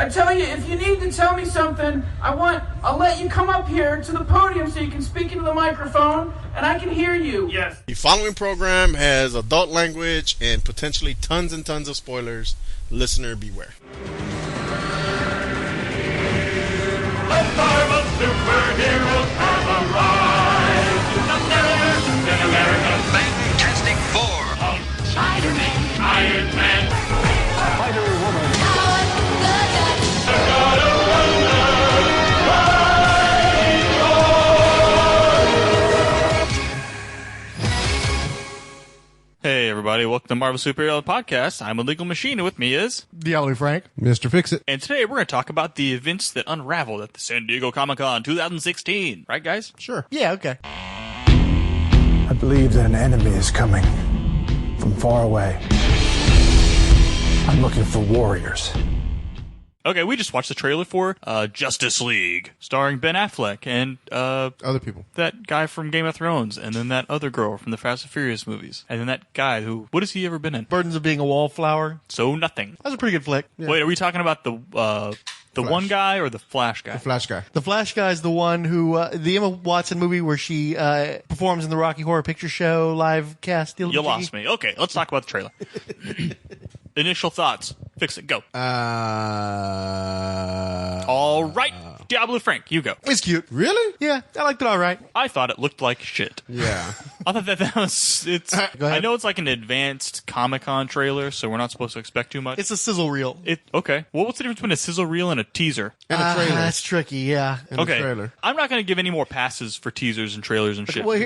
I tell you, if you need to tell me something, I'll let you come up here to the podium so you can speak into the microphone and I can hear you. Yes. The following program has adult language and potentially tons and tons of spoilers. Listener beware. The Marvel superheroes have arrived. Captain America, Fantastic Four, Spider-Man, Iron Man, Spider-Woman, the God of Thunder, Hey everybody, welcome to Marvel Superhero Podcast. I'm Illegal Machine, and with me is Diabolu Frank. Mr. Fixit. and today we're going to talk about the events that unraveled at the San Diego Comic-Con 2016. Right, guys? Sure. Yeah, okay. I believe that an enemy is coming from far away. I'm looking for warriors. Okay, we just watched the trailer for Justice League, starring Ben Affleck and Other people. that guy from Game of Thrones, and then that other girl from the Fast and Furious movies, and then that guy who, what has he ever been in? Burdens of Being a Wallflower. So nothing. That's a pretty good flick. Yeah. Wait, are we talking about the Flash. one guy or the Flash guy? The Flash guy. The Flash guy is the one who, the Emma Watson movie where she performs in the Rocky Horror Picture Show live cast. You lost me. Okay, let's talk about the trailer. Initial thoughts. Fix it. Go. All right. Diabolu Frank, you go. It's cute. Really? Yeah, I liked it all right. I thought it looked like shit. Yeah. I thought that was... It's. Go ahead. I know it's like an advanced Comic-Con trailer, so we're not supposed to expect too much. It's a sizzle reel. Okay. Well, what's the difference between a sizzle reel and a teaser? And a trailer. That's tricky, yeah. And Okay. a trailer. I'm not going to give any more passes for teasers and trailers and shit. Well,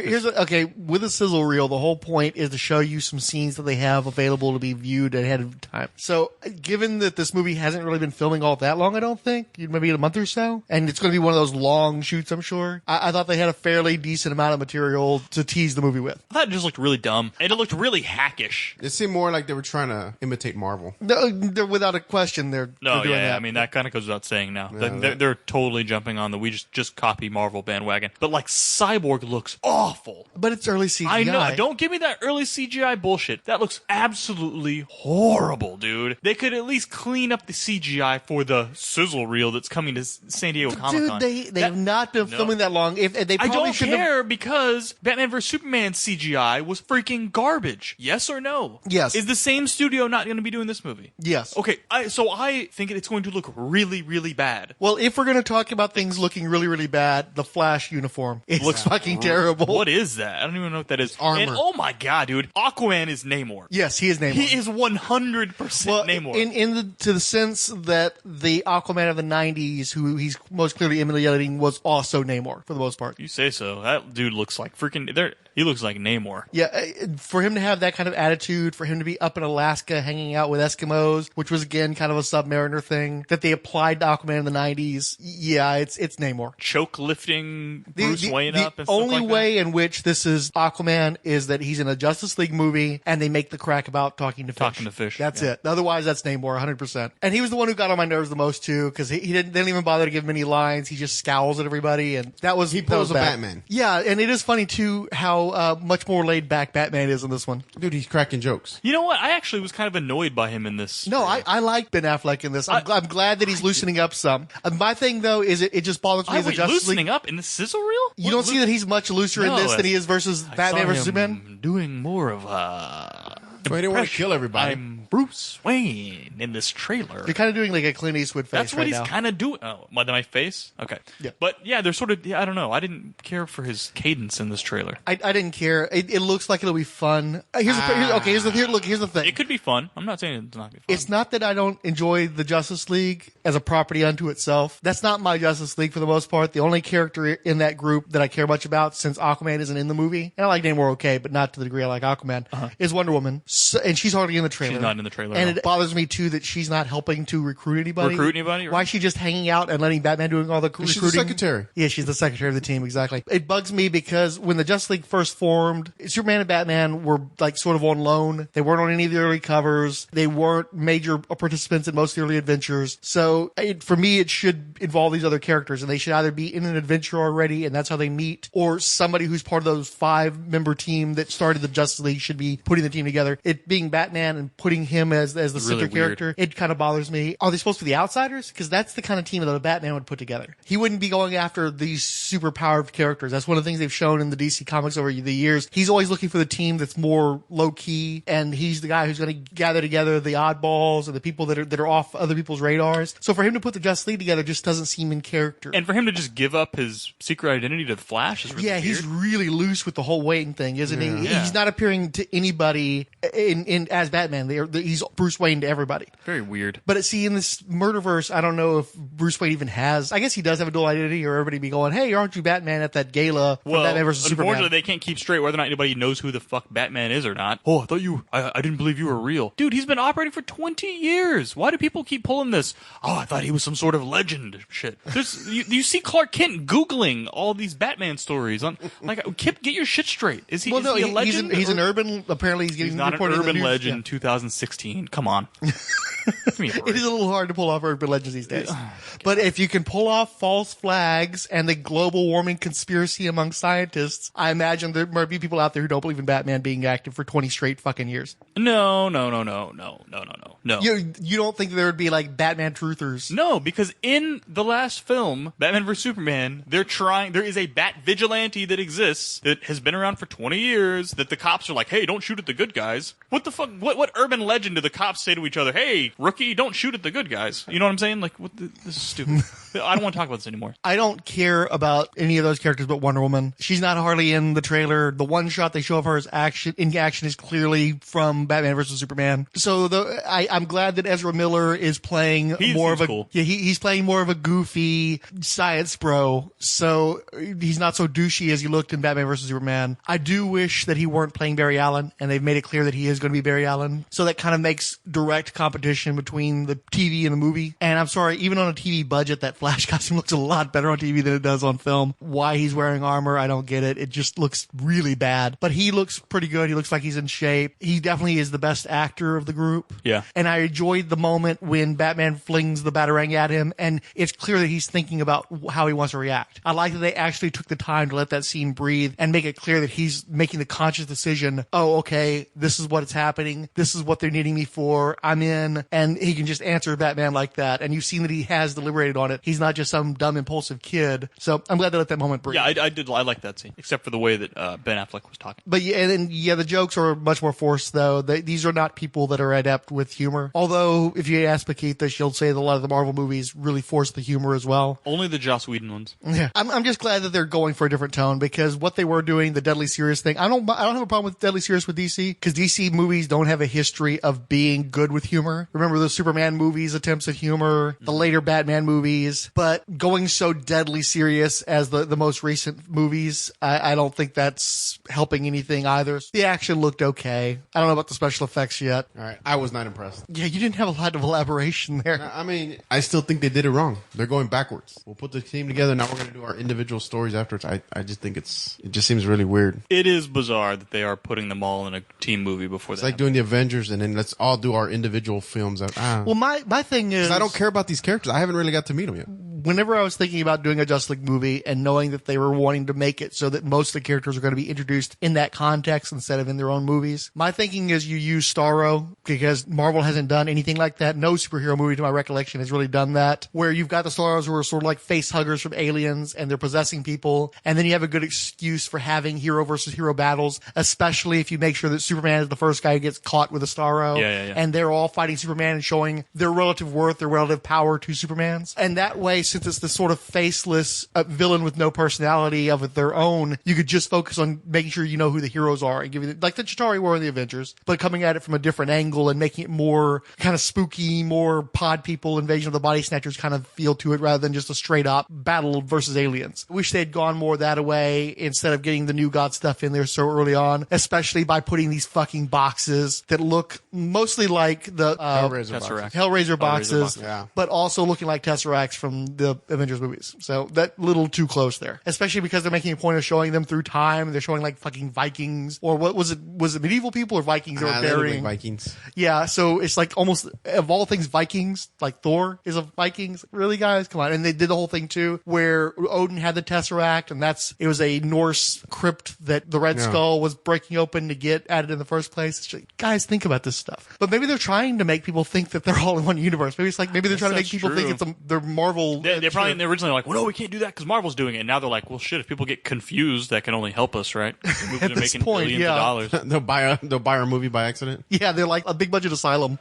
with a sizzle reel, the whole point is to show you some scenes that they have available to be viewed ahead of time. So, given that this movie hasn't really been filming all that long, I don't think, maybe a month or so, and it's going to be one of those long shoots, I'm sure, I thought they had a fairly decent amount of material to tease the movie with. I thought it just looked really dumb. And it looked really hackish. It seemed more like they were trying to imitate Marvel. They're without a question, they're No, doing yeah, that. I mean, that kind of goes without saying now. Yeah, They're totally jumping on the we just copy Marvel bandwagon. But, like, Cyborg looks awful. But it's early CGI. I know. Don't give me that early CGI bullshit. That looks absolutely horrible, dude. They could at least clean up the CGI for the sizzle reel that's coming to San Diego Comic-Con. Dude, they have not been filming that long. If they I probably don't shouldn't have- care because Batman vs. Superman CGI was freaking garbage. Yes or no? Yes. Is the same studio not going to be doing this movie? Yes. Okay, so I think it's going to look really, really bad. Well, if we're going to talk about things looking really, really bad, the Flash uniform looks fucking terrible. What is that? I don't even know what that is. Armor. And oh my god, dude, Aquaman is Namor. Yes, he is Namor. He is 100% well, Namor. to the sense that the Aquaman of the 90s, who he's most clearly emulating, was also Namor for the most part. You say so. That dude looks like freaking... He looks like Namor. Yeah, for him to have that kind of attitude, for him to be up in Alaska hanging out with Eskimos, which was again kind of a Submariner thing that they applied to Aquaman in the 90s. Yeah, it's Namor. Choke lifting Bruce Wayne the up and stuff like that. only way in which this is Aquaman is that he's in a Justice League movie and they make the crack about talking to fish. Talking to fish, That's yeah. it. Otherwise, that's Namor 100%. And he was the one who got on my nerves the most too, because they didn't even bother to give him any lines. He just scowls at everybody, and that was He that was pulls a bad. Batman. Yeah, and it is funny too how much more laid back Batman is in this one. Dude, he's cracking jokes. You know what? I actually was kind of annoyed by him in this. No, I like Ben Affleck in this. I'm glad that he's loosening up some. My thing though is it just bothers me as a Justice loosening League. up in the sizzle reel? You don't see that he's much looser in No, this than he is versus Batman versus Superman? Doing more of So he didn't want to kill everybody. I'm Bruce Wayne in this trailer. You're kind of doing like a Clint Eastwood face That's what right he's now. kind of doing. Oh, my face? Okay. Yeah. But yeah, they're sort of, I don't know. I didn't care for his cadence in this trailer. I didn't care. It looks like it'll be fun. Here's the thing. It could be fun. I'm not saying it's not going to be fun. It's not that I don't enjoy the Justice League as a property unto itself. That's not my Justice League for the most part. The only character in that group that I care much about, since Aquaman isn't in the movie, and I like Namor okay, but not to the degree I like Aquaman, is Wonder Woman. So, and she's hardly in the trailer. She's not in the trailer at And all. it bothers me too that she's not helping to recruit anybody. Recruit anybody? Why is she just hanging out and letting Batman doing all the recruiting? She's the secretary. Yeah, she's the secretary of the team, exactly. It bugs me because when the Justice League first formed, Superman and Batman were like sort of on loan. They weren't on any of the early covers. They weren't major participants in most of the early adventures. So for me, it should involve these other characters, and they should either be in an adventure already, and that's how they meet, or somebody who's part of those 5-member team that started the Justice League should be putting the team together. It being Batman and putting him as the Really center weird. character, it kind of bothers me. Are they supposed to be the outsiders? Because that's the kind of team that a Batman would put together. He wouldn't be going after these super powered characters. That's one of the things they've shown in the DC comics over the years. He's always looking for the team that's more low key, and he's the guy who's going to gather together the oddballs and the people that are off other people's radars. So for him to put the Justice League together just doesn't seem in character. And for him to just give up his secret identity to the Flash is really weird. He's really loose with the whole Wayne thing, isn't he? Yeah. He's not appearing to anybody in as Batman. He's Bruce Wayne to everybody. Very weird. But see, in this Murderverse, I don't know if Bruce Wayne even has. I guess he does have a dual identity, or everybody be going, "Hey, aren't you Batman?" at that gala for Batman versus Superman. Unfortunately, they can't keep straight whether or not anybody knows who the fuck Batman is or not. Oh, I thought I didn't believe you were real. Dude, he's been operating for 20 years. Why do people keep pulling this? Oh, I thought he was some sort of legend shit. You see Clark Kent Googling all these Batman stories. Kip, get your shit straight. Is he, Well, no, he a legend? he's an urban. Apparently, he's getting He's not an reported in the urban news. legend Yeah. 2016. Come on. Give me a break. It is a little hard to pull off urban legends these days. But if you can pull off false flags and the global warming conspiracy among scientists, I imagine there might be people out there who don't believe in Batman being active for 20 straight fucking years. No. You don't think there would be like Batman truthers? No, because in the last film, Batman vs. Superman, there is a Bat vigilante that exists that has been around for 20 years that the cops are like, hey, don't shoot at the good guys. What the fuck? What urban legend do the cops say to each other? Hey, rookie, don't shoot at the good guys. You know what I'm saying? Like, this is stupid. I don't want to talk about this anymore. I don't care about any of those characters but Wonder Woman. She's not hardly in the trailer. The one shot they show of her is in action is clearly from Batman vs. Superman. So I'm glad that Ezra Miller is playing more of a cool. He's playing more of a goofy science bro. So he's not so douchey as he looked in Batman vs. Superman. I do wish that he weren't playing Barry Allen, and they've made it clear that he is going to be Barry Allen. So that kind of makes direct competition between the TV and the movie. And I'm sorry, even on a TV budget, that Flash costume looks a lot better on TV than it does on film. Why he's wearing armor, I don't get it. It just looks really bad. But he looks pretty good. He looks like he's in shape. He definitely is the best actor of the group. Yeah. And I enjoyed the moment when Batman flings the Batarang at him, and it's clear that he's thinking about how he wants to react. I like that they actually took the time to let that scene breathe and make it clear that he's making the conscious decision, oh, okay, this is what's happening. This is what they're needing me for. I'm in. And he can just answer Batman like that. And you've seen that he has deliberated on it. He's not just some dumb, impulsive kid. So I'm glad they let that moment breathe. Yeah, I like that scene, except for the way that Ben Affleck was talking. But the jokes are much more forced, though. These are not people that are adept with humor. Although, if you ask Paquita, she'll say that a lot of the Marvel movies really force the humor as well. Only the Joss Whedon ones. Yeah, I'm just glad that they're going for a different tone, because what they were doing, the Deadly Serious thing, I don't have a problem with Deadly Serious with DC, because DC movies don't have a history of being good with humor. Remember the Superman movies' attempts at humor, the later Batman movies, but going so deadly serious as the most recent movies, I don't think that's helping anything either. The action looked okay. I don't know about the special effects yet. All right, I was not impressed. Yeah, you didn't have a lot of elaboration there. I mean, I still think they did it wrong. They're going backwards. We'll put the team together. Now we're going to do our individual stories afterwards. I just think it just seems really weird. It is bizarre that they are putting them all in a team movie before It's that. like doing the Avengers and then let's all do our individual films. Well, my thing is, I don't care about these characters. I haven't really got to meet them yet. Whenever I was thinking about doing a Justice League movie and knowing that they were wanting to make it so that most of the characters are going to be introduced in that context instead of in their own movies, my thinking is you use Starro, because Marvel hasn't done anything like that. No superhero movie, to my recollection, has really done that, where you've got the Starros who are sort of like face huggers from Aliens and they're possessing people, and then you have a good excuse for having hero versus hero battles, especially if you make sure that Superman is the first guy who gets caught with a Starro, Yeah. and they're all fighting Superman and showing their relative worth, their relative power to Superman's. And that way, since it's this sort of faceless villain with no personality of their own, you could just focus on making sure you know who the heroes are and giving it, like the Chitauri were in the Avengers, but coming at it from a different angle and making it more kind of spooky, more pod people, Invasion of the Body Snatchers kind of feel to it, rather than just a straight up battle versus aliens. I wish they'd gone more that way instead of getting the New God stuff in there so early on, especially by putting these fucking boxes that look mostly like the Hellraiser Tesseract. boxes. Hellraiser boxes, box, yeah. but also looking like Tesseracts from the Avengers movies. So that little too close there, especially because they're making a point of showing them through time. They're showing like fucking Vikings, or what was it? Was it medieval people or Vikings? They were They look like burying Vikings. Yeah, so it's like almost of all things Vikings, like Thor is a Vikings. Really, guys, come on! And they did the whole thing too, where Odin had the Tesseract, and it was a Norse crypt that the Red Skull was breaking open to get at it in the first place. It's just, guys, think about this stuff. But maybe they're trying to make people think that they're all in one universe. Maybe it's like maybe they're trying to make people think it's they're Marvel. They're probably originally like, well, no, we can't do that because Marvel's doing it. And now they're like, well, shit, if people get confused, that can only help us, right? Movies At are this making point, billions yeah. of dollars. They'll buy our movie by accident. Yeah, they're like a big budget Asylum.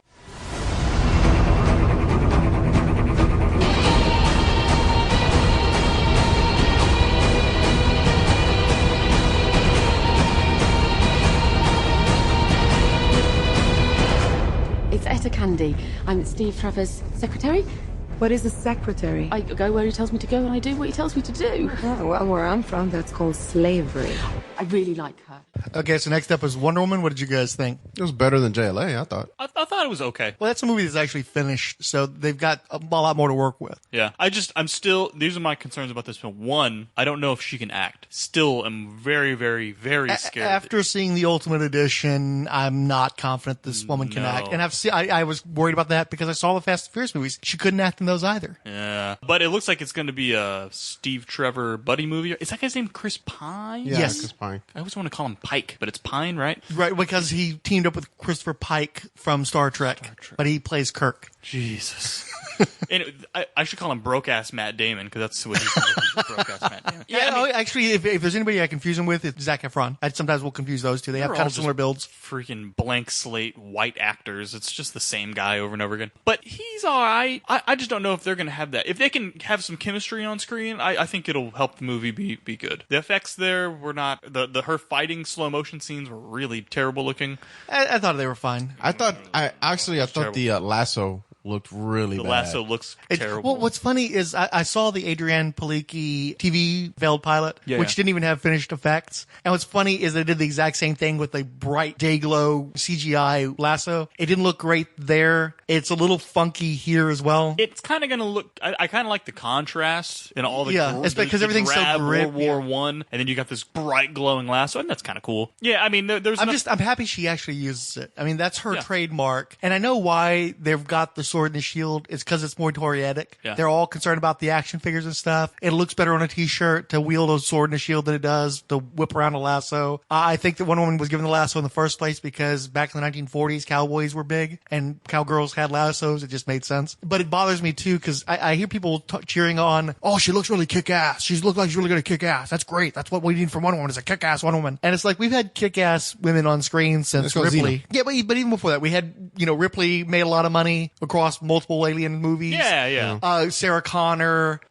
It's Etta Candy. I'm Steve Trevor's secretary. What is a secretary? I go where he tells me to go and I do what he tells me to do. Oh, well, where I'm from, that's called slavery. I really like her. Okay, so next up is Wonder Woman. What did you guys think? It was better than JLA, I thought. I thought it was okay. Well, that's a movie that's actually finished, so they've got a lot more to work with. Yeah. I'm still, these are my concerns about this film. One, I don't know if she can act. Still am very, very, very scared. After seeing the Ultimate Edition, I'm not confident this woman can act. And I was worried about that because I saw the Fast and Furious movies. She couldn't act in those either. Yeah. But it looks like it's going to be a Steve Trevor buddy movie. Is that guy's name Chris Pine? Yeah, Yes. Chris Pine. I always want to call him Pike, but it's Pine, right? Right, because he teamed up with Christopher Pike from Star Trek. But he plays Kirk. Jesus. And I should call him broke-ass Matt Damon, because that's what he's broke-ass Matt Damon. Yeah, I mean, actually, if there's anybody I confuse him with, it's Zac Efron. I sometimes will confuse those two. They have They're kind all of similar just builds. Freaking blank slate white actors. It's just the same guy over and over again. But he's all right. I just don't know if they're going to have that. If they can have some chemistry on screen, I think it'll help the movie be good. The effects there were not... her fighting slow motion scenes were really terrible looking. I thought they were fine. I thought the lasso looked really bad. The lasso looks terrible. Well, what's funny is I saw the Adrienne Palicki TV veiled pilot, Yeah, which yeah. didn't even have finished effects. And what's funny is they did the exact same thing with the bright day-glow CGI lasso. It didn't look great there. It's a little funky here as well. It's kind of going to look... I kind of like the contrast in all the... Yeah, it's because everything's so grim, World War I, and then you got this bright glowing lasso, and that's kind of cool. Yeah, I mean, there's... I'm happy she actually uses it. I mean, that's her Yeah. trademark. And I know why they've got the sword and the shield. It's because it's more toyetic. Yeah. They're all concerned about the action figures and stuff. It looks better on a t-shirt to wield a sword and a shield than it does to whip around a lasso. I think that Wonder Woman was given the lasso in the first place because back in the 1940s, cowboys were big and cowgirls had lassos. It just made sense. But it bothers me too because I hear people cheering on, oh, she looks really kick-ass. She looks like she's really going to kick-ass. That's great. That's what we need from Wonder Woman is a kick-ass Wonder Woman. And it's like we've had kick-ass women on screen since Let's go Ripley. Xena. Yeah, but even before that, we had, Ripley made a lot of money across multiple alien movies. Yeah. Sarah Connor,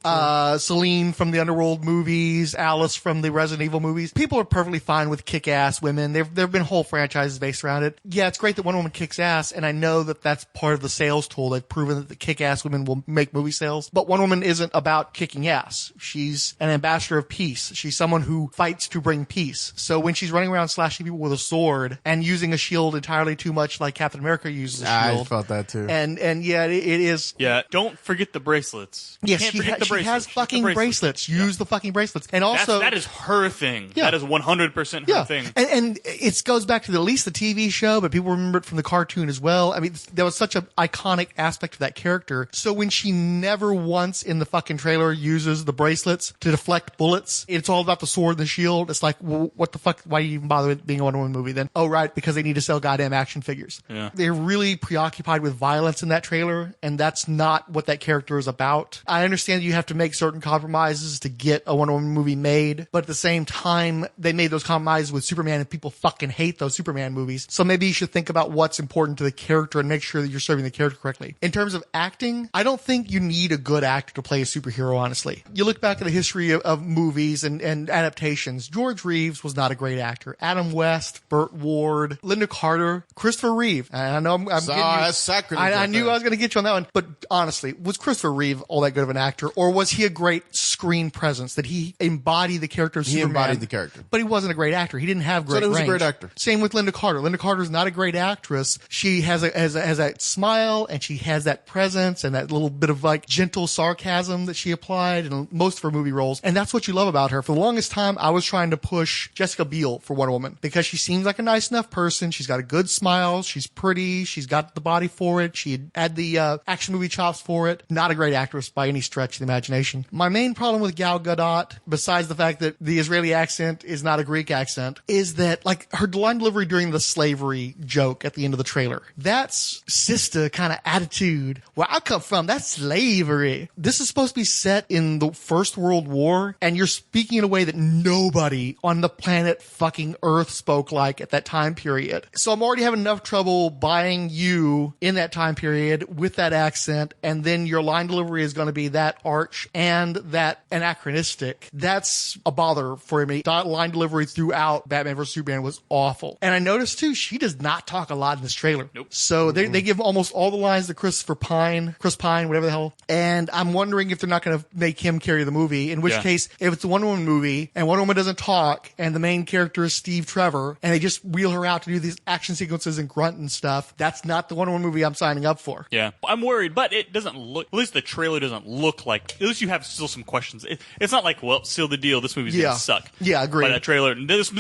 Celine from the Underworld movies, Alice from the Resident Evil movies. People are perfectly fine with kick-ass women. There have been whole franchises based around it. Yeah, it's great that Wonder Woman kicks ass, and I know that that's part of the sales tool. They've proven that the kick-ass women will make movie sales. But Wonder Woman isn't about kicking ass. She's an ambassador of peace. She's someone who fights to bring peace. So when she's running around slashing people with a sword and using a shield entirely too much like Captain America uses a shield. I felt that too. And yeah, it is. Yeah, don't forget the bracelets. Yes, Can't she forget the has bracelets. fucking bracelets. Use the fucking bracelets. And also... that is her thing. Yeah. That is 100% her thing. And it goes back to at least the TV show, but people remember it from the cartoon as well. I mean, there was such an iconic aspect of that character. So when she never once in the fucking trailer uses the bracelets to deflect bullets, it's all about the sword and the shield. It's like, well, what the fuck? Why do you even bother with being a Wonder Woman movie then? Oh, right, because they need to sell goddamn action figures. Yeah. They're really preoccupied with violence in that trailer, and that's not what that character is about. I understand you have to make certain compromises to get a Wonder Woman movie made, but at the same time, they made those compromises with Superman, and people fucking hate those Superman movies. So maybe you should think about what's important to the character and make sure that you're serving the character correctly. In terms of acting, I don't think you need a good actor to play a superhero, honestly. You look back at the history of movies and adaptations. George Reeves was not a great actor. Adam West, Burt Ward, Linda Carter, Christopher Reeve. And I know I'm getting you. That's sacrilege I right knew there. I was going to get you on that one. But honestly, was Christopher Reeve all that good of an actor, or was he a great screen presence? That he embodied the character of Superman? He embodied the character. But he wasn't a great actor. He didn't have great range. So he was a great actor. Same with Linda Carter. Linda Carter's not a great actress. She has that smile, and she has that presence and that little bit of like gentle sarcasm that she applied in most of her movie roles. And that's what you love about her. For the longest time, I was trying to push Jessica Biel for Wonder Woman because she seems like a nice enough person. She's got a good smile. She's pretty. She's got the body for it. She had the action movie chops for it. Not a great actress by any stretch of the imagination. My main problem with Gal Gadot, besides the fact that the Israeli accent is not a Greek accent, is that like her line delivery during the slavery joke at the end of the trailer. That's sister kind of attitude. Where I come from, that's slavery. This is supposed to be set in the First World War, and you're speaking in a way that nobody on the planet fucking Earth spoke like at that time period. So I'm already having enough trouble buying you in that time period with that accent, and then your line delivery is going to be that arch and that anachronistic. That's a bother for me. Line delivery throughout Batman vs. Superman was awful. And I noticed too, she does not talk a lot in this trailer. Nope. So they give almost all the lines to Chris Pine, whatever the hell. And I'm wondering if they're not going to make him carry the movie, in which case, if it's a Wonder Woman movie and Wonder Woman doesn't talk and the main character is Steve Trevor and they just wheel her out to do these action sequences and grunt and stuff, that's not the Wonder Woman movie I'm signing up for. Yeah. I'm worried, but it doesn't look, at least the trailer doesn't look like, at least you have still some questions. It's not like, well, seal the deal, this movie's going to suck. Yeah, agree. By that trailer. This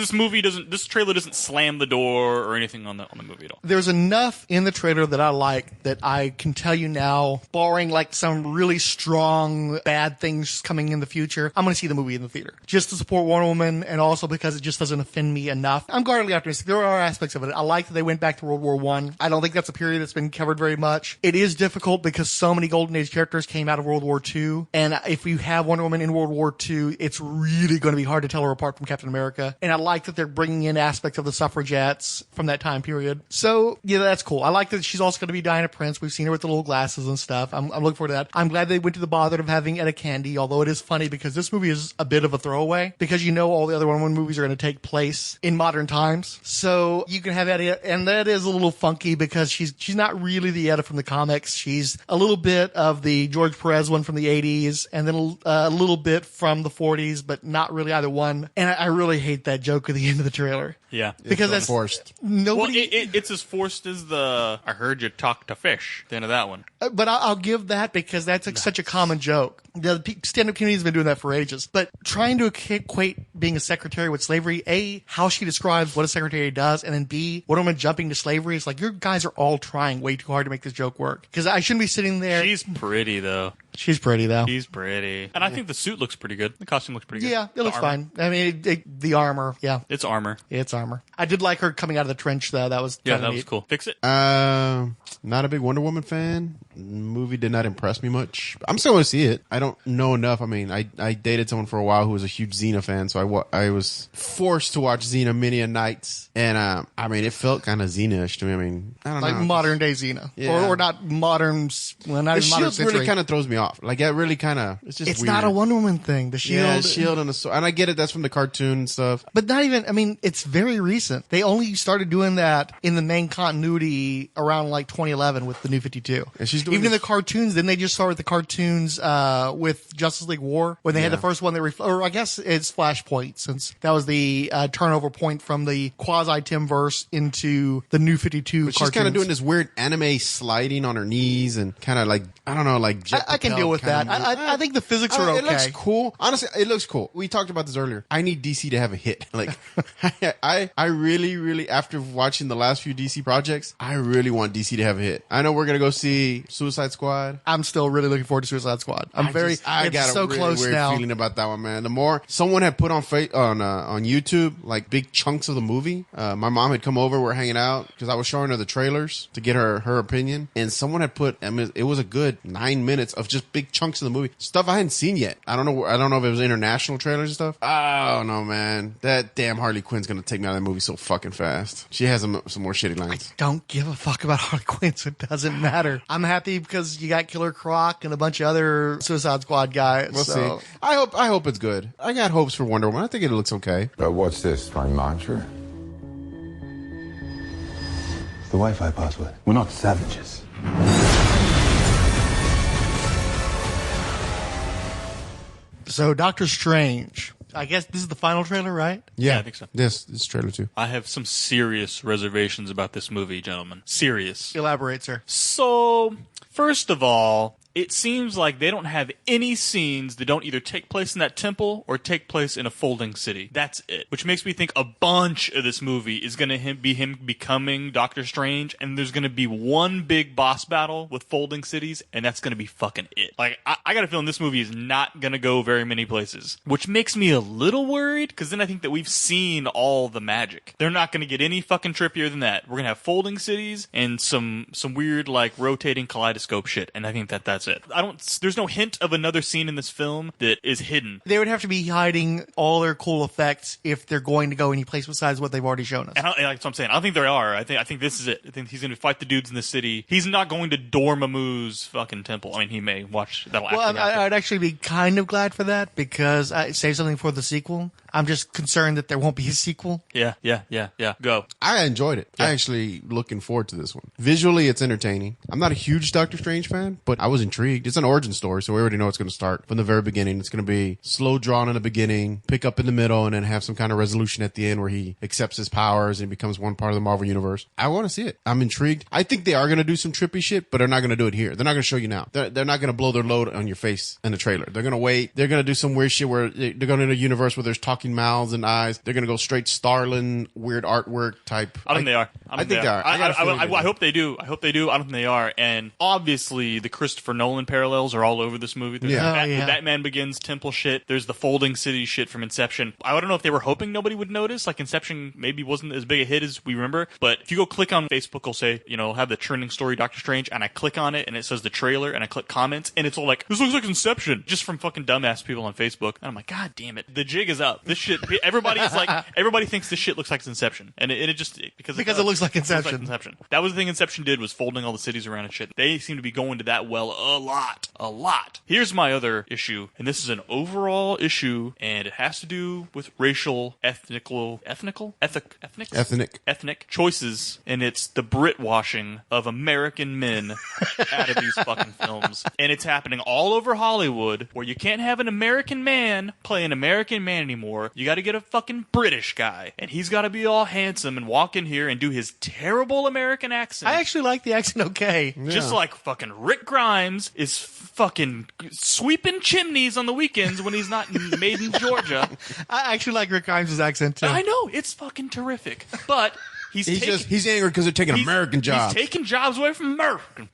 trailer doesn't slam the door or anything on the movie at all. There's enough in the trailer that I like that I can tell you now, barring like some really strong bad things coming in the future, I'm going to see the movie in the theater. Just to support Wonder Woman, and also because it just doesn't offend me enough. I'm guardedly optimistic. There are aspects of it. I like that they went back to World War I. I don't think that's a period that's been covered very much. It is difficult because so many Golden Age characters came out of World War II, and if you have Wonder Woman in World War II, it's really going to be hard to tell her apart from Captain America. And I like that they're bringing in aspects of the suffragettes from that time period. So, yeah, that's cool. I like that she's also going to be Diana Prince. We've seen her with the little glasses and stuff. I'm looking forward to that. I'm glad they went to the bother of having Etta Candy, although it is funny because this movie is a bit of a throwaway because you know all the other Wonder Woman movies are going to take place in modern times. So you can have Etta, and that is a little funky because she's not really the Etta from the comics. She's a little bit of the George Perez one from the 80s and then a little bit from the 40s, but not really either one. And I really hate that joke at the end of the trailer. Yeah. Because that's forced. Nobody. Well, it's as forced as the "I heard you talk to fish" at the end of that one. But I'll give that because that's such a common joke. The stand-up community has been doing that for ages. But trying to equate being a secretary with slavery, A, how she describes what a secretary does, and then B, Wonder Woman jumping to slavery, it's like, you guys are all trying way too hard to make this joke work. Because I shouldn't be sitting there. She's pretty, though. She's pretty, though. She's pretty. And I think the suit looks pretty good. The costume looks pretty good. Yeah, it looks fine. I mean, the armor, yeah. It's armor. It's armor. I did like her coming out of the trench, though. That was that was cool. Fix it. Not a big Wonder Woman fan. Movie did not impress me much. I'm still going to see it. I don't know enough. I mean, I dated someone for a while who was a huge Xena fan, so I was forced to watch Xena many a nights. And I mean, it felt kind of Xena-ish to me. I mean, I don't know. Like modern day Xena. Yeah. Or not modern, well, not even modern Shield really kind of throws me off. Like, it really kind of, it's just It's weird. not a Wonder Woman thing. The Shield. Yeah, Shield and the sword. And I get it. That's from the cartoon and stuff. But not even, I mean, it's very recent. They only started doing that in the main continuity around like 2011 with the New 52. And she's doing even in the cartoons, then they just started the cartoons with Justice League War. When they had the first one, or I guess it's Flashpoint, since that was the turnover point from the quasi-Timverse into the New 52 But cartoons. she's kind of doing this weird anime sliding on her knees and kind of like, I don't know, like Jet I can Patel deal with kind that. of I think the physics are okay. It looks cool. Honestly, it looks cool. We talked about this earlier. I need DC to have a hit. Like, I really, after watching the last few DC projects, I really want DC to have a hit. I know we're going to go see Suicide Squad. I'm still really looking forward to Suicide Squad. I got a really close weird now. feeling about that one, man. The more someone had put on YouTube, like big chunks of the movie. My mom had come over, we're hanging out because I was showing her the trailers to get her opinion, and someone had put, I mean, it was a good 9 minutes of just big chunks of the movie, stuff I hadn't seen yet. I don't know if it was international trailers and stuff. Oh no, man, that damn Harley Quinn's gonna take me out of that movie so fucking fast. She has some more shitty lines. I don't give a fuck about Harley Quinn, so it doesn't matter. I'm happy because you got Killer Croc and a bunch of other Suicide Squad guys. We'll see. I hope it's good. I got hopes for Wonder Woman. I think it looks okay. What's this, my mantra? The Wi-Fi password. We're not savages. So, Doctor Strange. I guess this is the final trailer, right? Yeah, I think so. This trailer too. I have some serious reservations about this movie, gentlemen. Serious. Elaborate, sir. So, first of all, it seems like they don't have any scenes that don't either take place in that temple or take place in a folding city. That's it. Which makes me think a bunch of this movie is going to be him becoming Doctor Strange, and there's going to be one big boss battle with folding cities, and that's going to be fucking it. Like, I got a feeling this movie is not going to go very many places, which makes me a little worried, because then I think that we've seen all the magic. They're not going to get any fucking trippier than that. We're going to have folding cities and some weird, like, rotating kaleidoscope shit, and I think that's it. There's no hint of another scene in this film that is hidden. They would have to be hiding all their cool effects if they're going to go any place besides what they've already shown us. And that's what I'm saying. I don't think there are. I think this is it. I think he's going to fight the dudes in the city. He's not going to Dormammu's fucking temple. I mean, he may watch that'll. Well, I'd actually be kind of glad for that because I save something for the sequel. I'm just concerned that there won't be a sequel. Yeah. Go. I enjoyed it. I actually looking forward to this one. Visually, it's entertaining. I'm not a huge Doctor Strange fan, but I was intrigued. It's an origin story, so we already know it's going to start from the very beginning. It's going to be slow drawn in the beginning, pick up in the middle, and then have some kind of resolution at the end where he accepts his powers and becomes one part of the Marvel Universe. I want to see it. I'm intrigued. I think they are going to do some trippy shit, but they're not going to do it here. They're not going to show you now. They're not going to blow their load on your face in the trailer. They're going to wait. They're going to do some weird shit where they're going to a universe where there's talking mouths and eyes. They're going to go straight Starlin, weird artwork type. I think they are. I think they are. I hope they do. I hope they do. I don't think they are. And obviously, the Christopher Nolan parallels are all over this movie. There's the Batman Begins temple shit. There's the folding city shit from Inception. I don't know if they were hoping nobody would notice. Like Inception maybe wasn't as big a hit as we remember. But if you go click on Facebook, will say, have the trending story Doctor Strange, and I click on it and it says the trailer, and I click comments, and it's all like, this looks like Inception, just from fucking dumbass people on Facebook. And I'm like, God damn it, the jig is up. This shit. Everybody thinks this shit looks like Inception, and it just because it looks like Inception. That was the thing Inception did, was folding all the cities around and shit. They seem to be going to that well a lot. Here's my other issue, and this is an overall issue, and it has to do with racial, ethnic choices, and it's the Brit washing of American men out of these fucking films, and it's happening all over Hollywood, where you can't have an American man play an American man anymore. You got to get a fucking British guy, and he's got to be all handsome and walk in here and do his terrible American accent. I actually like the accent okay. Yeah. Just like fucking Rick Grimes is fucking sweeping chimneys on the weekends when he's not made in Georgia. I actually like Rick Grimes' accent too. I know, it's fucking terrific. But he's angry because they're taking American jobs. He's taking jobs away from American.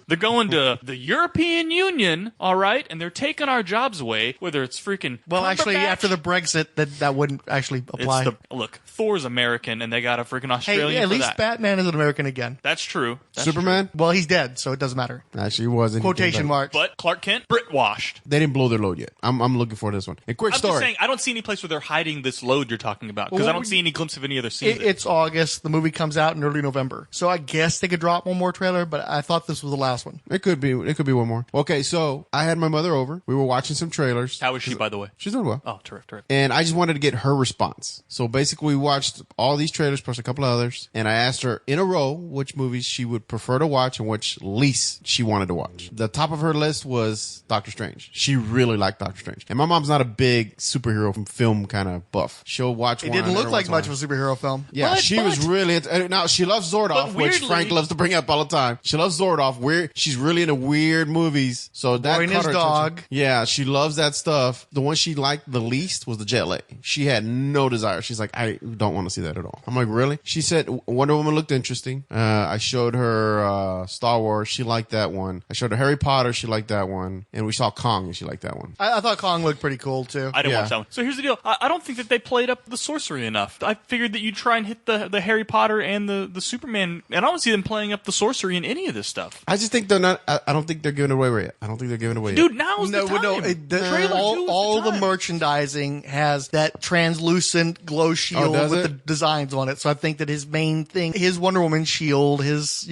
They're going to the European Union, all right, and they're taking our jobs away, whether it's freaking actually, after the Brexit, that wouldn't actually apply. Look, Thor's American, and they got a freaking Australian. Hey, at least that. Batman is an American again. That's true. Superman? True. Well, he's dead, so it doesn't matter. Actually, he wasn't. Quotation marks. But Clark Kent, Brit washed. They didn't blow their load yet. I'm looking for this one. A quick story. I'm just saying, I don't see any place where they're hiding this load you're talking about, because I don't see any glimpse of any other scene. It's August. The movie comes out in early November, so I guess they could drop one more trailer. But I thought this was the last one. It could be one more. Okay, so I had my mother over. We were watching some trailers. How is she, by the way? She's doing well. Oh, terrific. And I just wanted to get her response. So basically, we watched all these trailers plus a couple of others, and I asked her in a row which movies she would prefer to watch and which least she wanted to watch. The top of her list was Doctor Strange. She really liked Doctor Strange. And my mom's not a big superhero film kind of buff. She'll watch one. It didn't look like much of a superhero film. Yeah, she was really now she loves Zordoff, which Frank loves to bring up all the time. She loves Zordoff. She's really into weird movies. So that Boy and his dog. Yeah, she loves that stuff. The one she liked the least was the Jet Lag. She had no desire. She's like, I don't want to see that at all. I'm like, really? She said Wonder Woman looked interesting. I showed her Star Wars. She liked that one. I showed her Harry Potter. She liked that one. And we saw Kong, and she liked that one. I thought Kong looked pretty cool too. I didn't watch that one. So here's the deal. I don't think that they played up the sorcery enough. I figured that you'd try and hit the Harry Potter and the Superman, and I don't see them playing up the sorcery in any of this stuff. I just think they're not. I don't think they're giving it away yet. I don't think they're giving it away Dude, yet. now's the time. All the merchandising has that translucent glow shield with the designs on it. So I think that his main thing, his Wonder Woman shield, his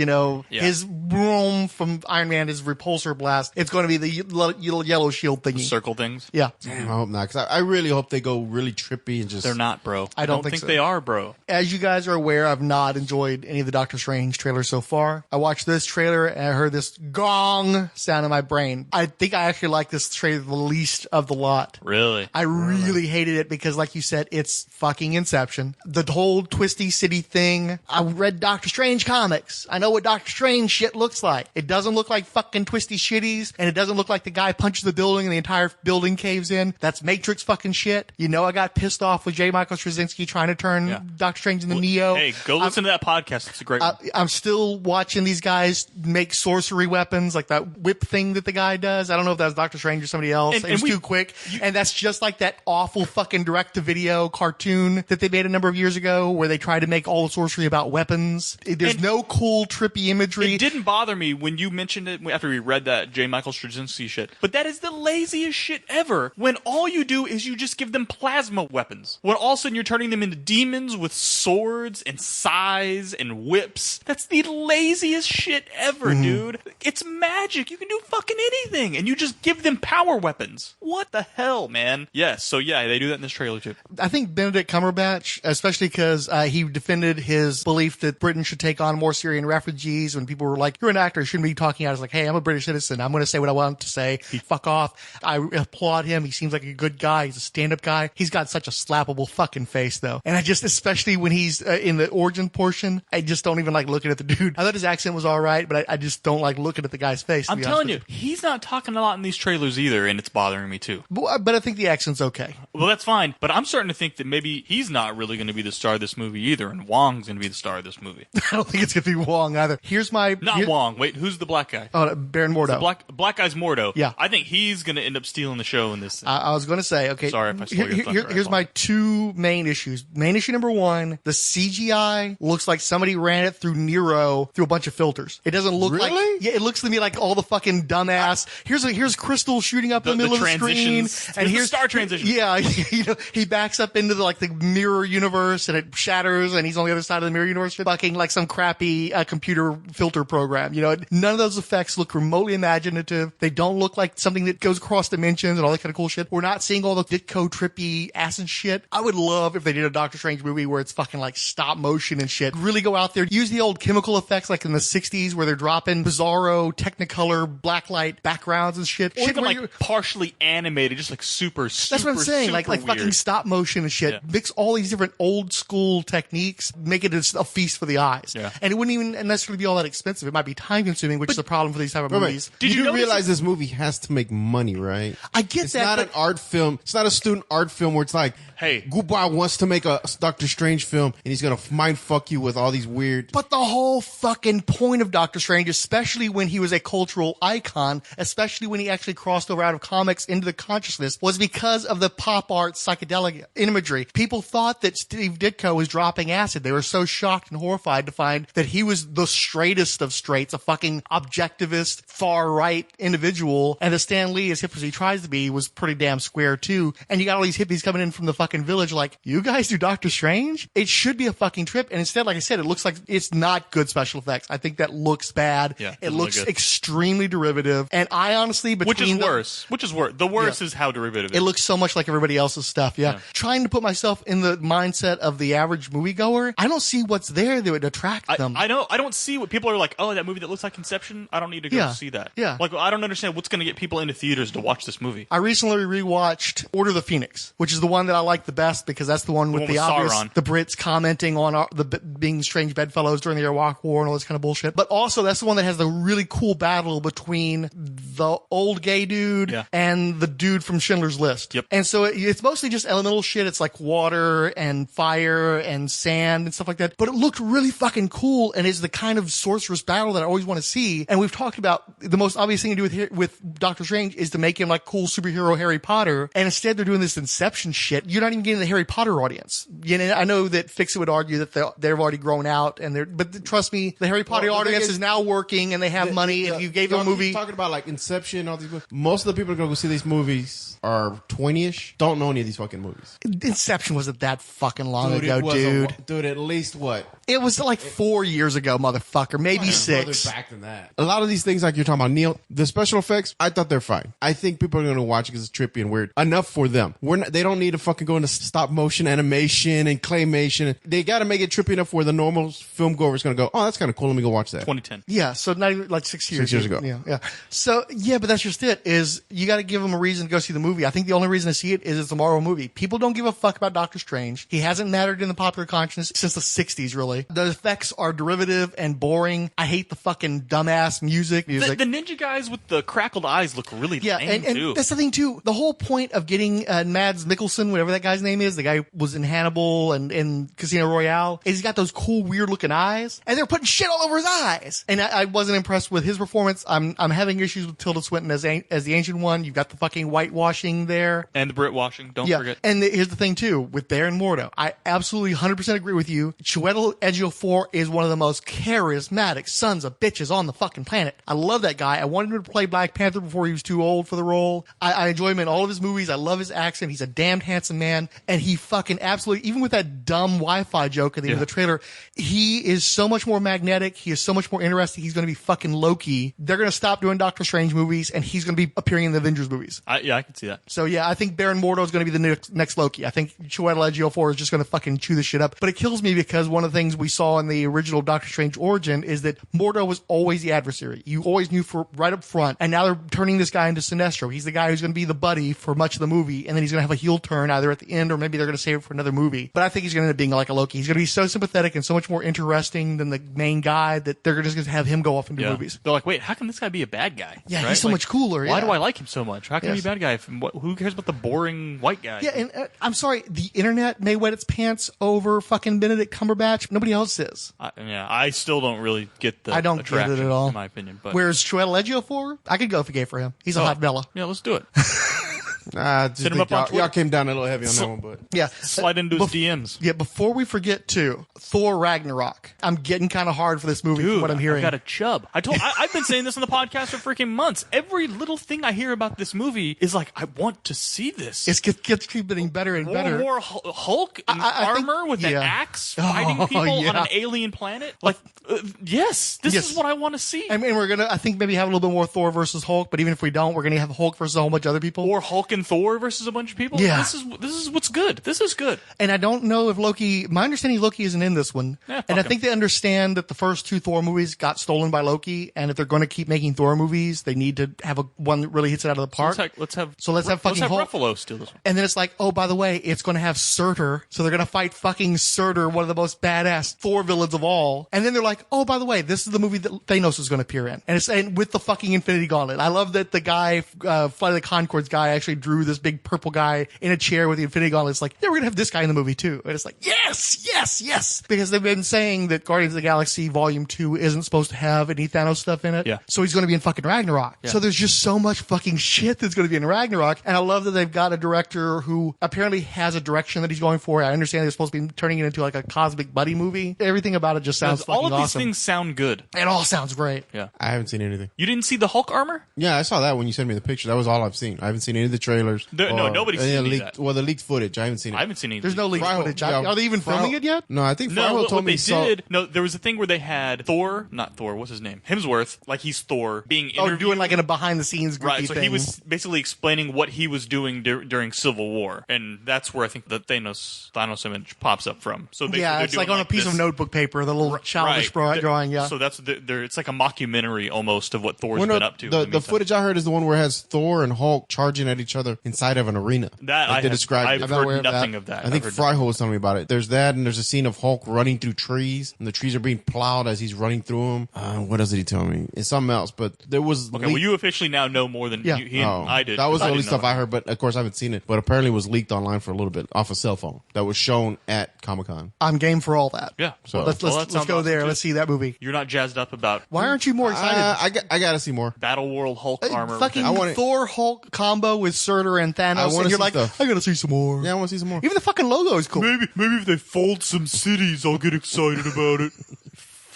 his broom from Iron Man, his repulsor blast, it's going to be the yellow shield thingy. The circle things? Yeah. Damn, I hope not, because I really hope they go really trippy and just... They're not, bro. I don't think so. they are, bro. As you guys are aware, aware, I've not enjoyed any of the Doctor Strange trailers so far. I watched this trailer and I heard this gong sound in my brain. I think I actually like this trailer the least of the lot. Really? I really hated it because, like you said, it's fucking Inception. The whole Twisty City thing. I read Doctor Strange comics. I know what Doctor Strange shit looks like. It doesn't look like fucking Twisty Shitties, and it doesn't look like the guy punches the building and the entire building caves in. That's Matrix fucking shit. You know, I got pissed off with J. Michael Straczynski trying to turn Doctor Strange into Neo. Hey, go listen to that podcast. It's a great one. I'm still watching these guys make sorcery weapons, like that whip thing that the guy does. I don't know if that was Doctor Strange or somebody else. It was too quick. And that's just like that awful fucking direct-to-video cartoon that they made a number of years ago where they tried to make all the sorcery about weapons. There's no cool, trippy imagery. It didn't bother me when you mentioned it after we read that J. Michael Straczynski shit. But that is the laziest shit ever. When all you do is you just give them plasma weapons. When all of a sudden you're turning them into demons with swords and scythes and whips. That's the laziest shit ever, dude. It's magic. You can do fucking anything. And you just give them power weapons. What the hell, man? Yes, so yeah, they do that in this trailer too. I think Benedict Cumberbatch, especially because he defended his belief that Britain should take on more Syrian refugees when people were like, you're an actor, you shouldn't be talking out. It's like, hey, I'm a British citizen. I'm going to say what I want to say. Fuck off. I applaud him. He seems like a good guy. He's a stand-up guy. He's got such a slappable fucking face, though. And I just, especially when he's in the origin portion, I just don't even like looking at the dude. I thought his accent was all right, but I just don't like looking at the guy's face. I'm telling you, he's not talking a lot in these trailers either, and it's bothering me too. But I think the accent's okay. Well, that's fine, but I'm starting to think that maybe he's not really going to be the star of this movie either, and Wong's going to be the star of this movie. I don't think it's going to be Wong either. Not Wong. Wait, who's the black guy? Oh, Baron Mordo. Black guy's Mordo. Yeah. I think he's going to end up stealing the show in this thing. I was going to say, okay. Sorry if I stole your thunder. Here's my two main issues. Main issue number one, the CGI looks like somebody ran it through Nero through a bunch of filters. It doesn't look like... Yeah, it looks to me like all the fucking dumbass... Here's Crystal shooting up in the middle of the screen. And here's star transition. Yeah, he backs up into the mirror universe and it shatters and he's on the other side of the mirror universe fucking like some crappy computer filter program. None of those effects look remotely imaginative. They don't look like something that goes across dimensions and all that kind of cool shit. We're not seeing all the Ditko trippy acid shit. I would love if they did a Doctor Strange movie where it's fucking like stop motion and shit. Really go out there, use the old chemical effects like in the 60s where they're dropping bizarro Technicolor blacklight backgrounds and shit. Or even like partially animated, just like super That's what I'm saying. Like weird. Fucking stop motion and shit. Yeah. Mix all these different old school techniques, make it a feast for the eyes. Yeah. And it wouldn't even necessarily be all that expensive. It might be time consuming, which is a problem for these type of movies. Did you realize this movie has to make money, right? I get it's that. It's not an art film. It's not a student art film where it's like, hey, Goodbye wants to make a Doctor Strange film and he's going to mind fuck you with all these weird... But the whole fucking point of Doctor Strange, especially when he was a cultural icon, especially when he actually crossed over out of comics into the consciousness, was because of the pop art psychedelic imagery. People thought that Steve Ditko was dropping acid. They were so shocked and horrified to find that he was the straightest of straights, a fucking objectivist, far-right individual, and that Stan Lee, as hip as he tries to be, was pretty damn square too. And you got all these hippies coming in from the fucking village like, you guys do Doctor Strange? It should be a fucking trip. And instead, like I said, it looks like it's not good special effects. I think that looks bad. Yeah, it looks extremely derivative. And I honestly, Which is worse. The worst is how derivative it is. It looks so much like everybody else's stuff, yeah. Trying to put myself in the mindset of the average moviegoer, I don't see what's there that would attract them. I know. I don't see what people are like, oh, that movie that looks like Inception? I don't need to go see that. Yeah. Like, I don't understand what's going to get people into theaters to watch this movie. I recently rewatched Order of the Phoenix, which is the one that I like the best because that's the one with the obvious, Sauron. The Brits commenting on being strange bedfellows during the Iraq War and all this kind of bullshit. But also, that's the one that has the really cool battle between the old gay dude and the dude from Schindler's List. Yep. And so it's mostly just elemental shit. It's like water and fire and sand and stuff like that. But it looked really fucking cool and is the kind of sorceress battle that I always want to see. And we've talked about the most obvious thing to do with Doctor Strange is to make him like cool superhero Harry Potter. And instead they're doing this Inception shit. You're not even getting the Harry Potter audience. I know that Fixit would argue that they've already grown out but trust me, the Harry Potter audience is now working and they have money. If you gave them a movie. Talking about like Inception, all these movies. Most of the people that go see these movies are 20-ish. Don't know any of these fucking movies. Inception wasn't that fucking long ago, dude. Dude, at least what? It was like 4 years ago, motherfucker. Maybe 6. Back than that. A lot of these things, like you're talking about, Neil, the special effects, I thought they're fine. I think people are going to watch it because it's trippy and weird. Enough for them. They don't need to fucking go into stop motion animation and claymation. They got got to make it trippy enough where the normal film goer is going to go, oh, that's kind of cool. Let me go watch that. 2010. Yeah, so not even like 6 years. 6 years ago. Yeah. So, yeah, but that's just it, is you got to give them a reason to go see the movie. I think the only reason to see it is it's a Marvel movie. People don't give a fuck about Doctor Strange. He hasn't mattered in the popular consciousness since the 60s, really. The effects are derivative and boring. I hate the fucking dumbass music. The ninja guys with the crackled eyes look really lame, and too. that's the thing, too. The whole point of getting Mads Mikkelsen, whatever that guy's name is, the guy who was in Hannibal and in Casino Royale, is he's got those cool, weird-looking eyes, and they're putting shit all over his eyes. And I wasn't impressed with his performance. I'm having issues with Tilda Swinton as the Ancient One. You've got the fucking whitewashing there. And the Brit washing, don't forget. And here's the thing, too, with Baron Mordo. I absolutely 100% agree with you. Chiwetel Ejiofor is one of the most charismatic sons of bitches on the fucking planet. I love that guy. I wanted him to play Black Panther before he was too old for the role. I enjoy him in all of his movies. I love his accent. He's a damned handsome man. And he fucking absolutely, even with that dumb Wi-Fi joke at the end of the trailer, he is so much more magnetic. He is so much more interesting. He's going to be fucking Loki. They're going to stop doing Doctor Strange movies, and he's going to be appearing in the Avengers movies. I can see that. So yeah, I think Baron Mordo is going to be the next Loki. I think Chiwetel Ejiofor is just going to fucking chew this shit up. But it kills me because one of the things we saw in the original Doctor Strange origin is that Mordo was always the adversary. You always knew right up front. And now they're turning this guy into Sinestro. He's the guy who's going to be the buddy for much of the movie, and then he's going to have a heel turn either at the end or maybe they're going to save it for another movie. But I think he's going to end up being like a Loki. He's going to be so sympathetic and so much more interesting than the main guy that they're just going to have him go off and do movies. They're like, wait, how can this guy be a bad guy? Yeah, right? he's so much cooler. Why do I like him so much? How can he be a bad guy? Who cares about the boring white guy? Yeah, and I'm sorry, the internet may wet its pants over fucking Benedict Cumberbatch. Nobody else is. I still don't really get the I don't get it at all. in my opinion. But whereas Chiwetel Ejiofor, I could go gay for him. He's a hot fella. Yeah, let's do it. Just Hit him up on Twitter. y'all came down a little heavy on that one, but Yeah. Slide into his DMs. Yeah, before we forget to Thor Ragnarok. I'm getting kind of hard for this movie from what I'm hearing. I've got a chub. I've been saying this on the podcast for freaking months. Every little thing I hear about this movie is like, I want to see this. It gets getting better and better. More Hulk in armor with an axe fighting people on an alien planet. Like, yes, this is what I want to see. I mean, we're gonna, I think maybe have a little bit more Thor versus Hulk, but even if we don't, we're gonna have Hulk versus a whole bunch of other people. Or Hulk and Thor versus a bunch of people. Yeah. This is what's good. This is good. And I don't know if Loki, my understanding Loki isn't in this one. Yeah, and I think they understand that the first two Thor movies got stolen by Loki, and if they're going to keep making Thor movies, they need to have one that really hits it out of the park. Let's have fucking Hulk. Ruffalo steal this one. And then it's like, oh, by the way, it's going to have Surtur. So they're going to fight fucking Surtur, one of the most badass Thor villains of all. And then they're like, oh, by the way, this is the movie that Thanos is going to appear in. And with the fucking Infinity Gauntlet. I love that the guy, Flight of the Conchords guy, actually drew this big purple guy in a chair with the Infinity Gauntlet. It's like, yeah, we're going to have this guy in the movie too. And it's like, yes. Because they've been saying that Guardians of the Galaxy Volume 2 isn't supposed to have any Thanos stuff in it. Yeah. So he's going to be in fucking Ragnarok. Yeah. So there's just so much fucking shit that's going to be in Ragnarok. And I love that they've got a director who apparently has a direction that he's going for. I understand they're supposed to be turning it into like a cosmic buddy movie. Everything about it just sounds fucking awesome. All of these things sound good. It all sounds great. Yeah. I haven't seen anything. You didn't see the Hulk armor? Yeah, I saw that when you sent me the picture. That was all I've seen. I haven't seen any of the trailers. No, nobody's seen any of leaked, that. Well, the leaked footage. I haven't seen it. I haven't seen any. There's no leaked footage. Yeah, Are they even filming it yet? No, I think No, Frywell what told me they saw. did. No, there was a thing where they had Thor, what's his name? Hemsworth, like he's Thor, being interviewed. Doing like in a behind the scenes Right, so thing. he was basically explaining what he was doing during Civil War, and that's where I think the Thanos image pops up from. So yeah, it's like on a piece of notebook paper, the little childish drawing. Yeah, so that's it's like a mockumentary almost of what Thor's Well, been up to. The footage I heard is the one where it has Thor and Hulk charging at each other inside of an arena. That like I've heard nothing of that. I think Frywell was telling me about it. There's that, and there's a scene of Hulk running through trees, and the trees are being plowed as he's running through them. What else did he tell me? It's something else, but there was. Okay, well, you officially now know more than he and I did. That was the only stuff I heard, but of course I haven't seen it. But apparently it was leaked online for a little bit off a cell phone that was shown at Comic-Con. I'm game for all that. Yeah, so let's go there. Let's see that movie. You're not jazzed up about. Why aren't you more excited? I gotta see more. Battle World Hulk armor. Fucking Thor Hulk combo with Surtur and Thanos, and you're like, I gotta see some more. Yeah, I want to see some more. Even the fucking logo is cool. Maybe if they fold some cities, I'll get excited about it.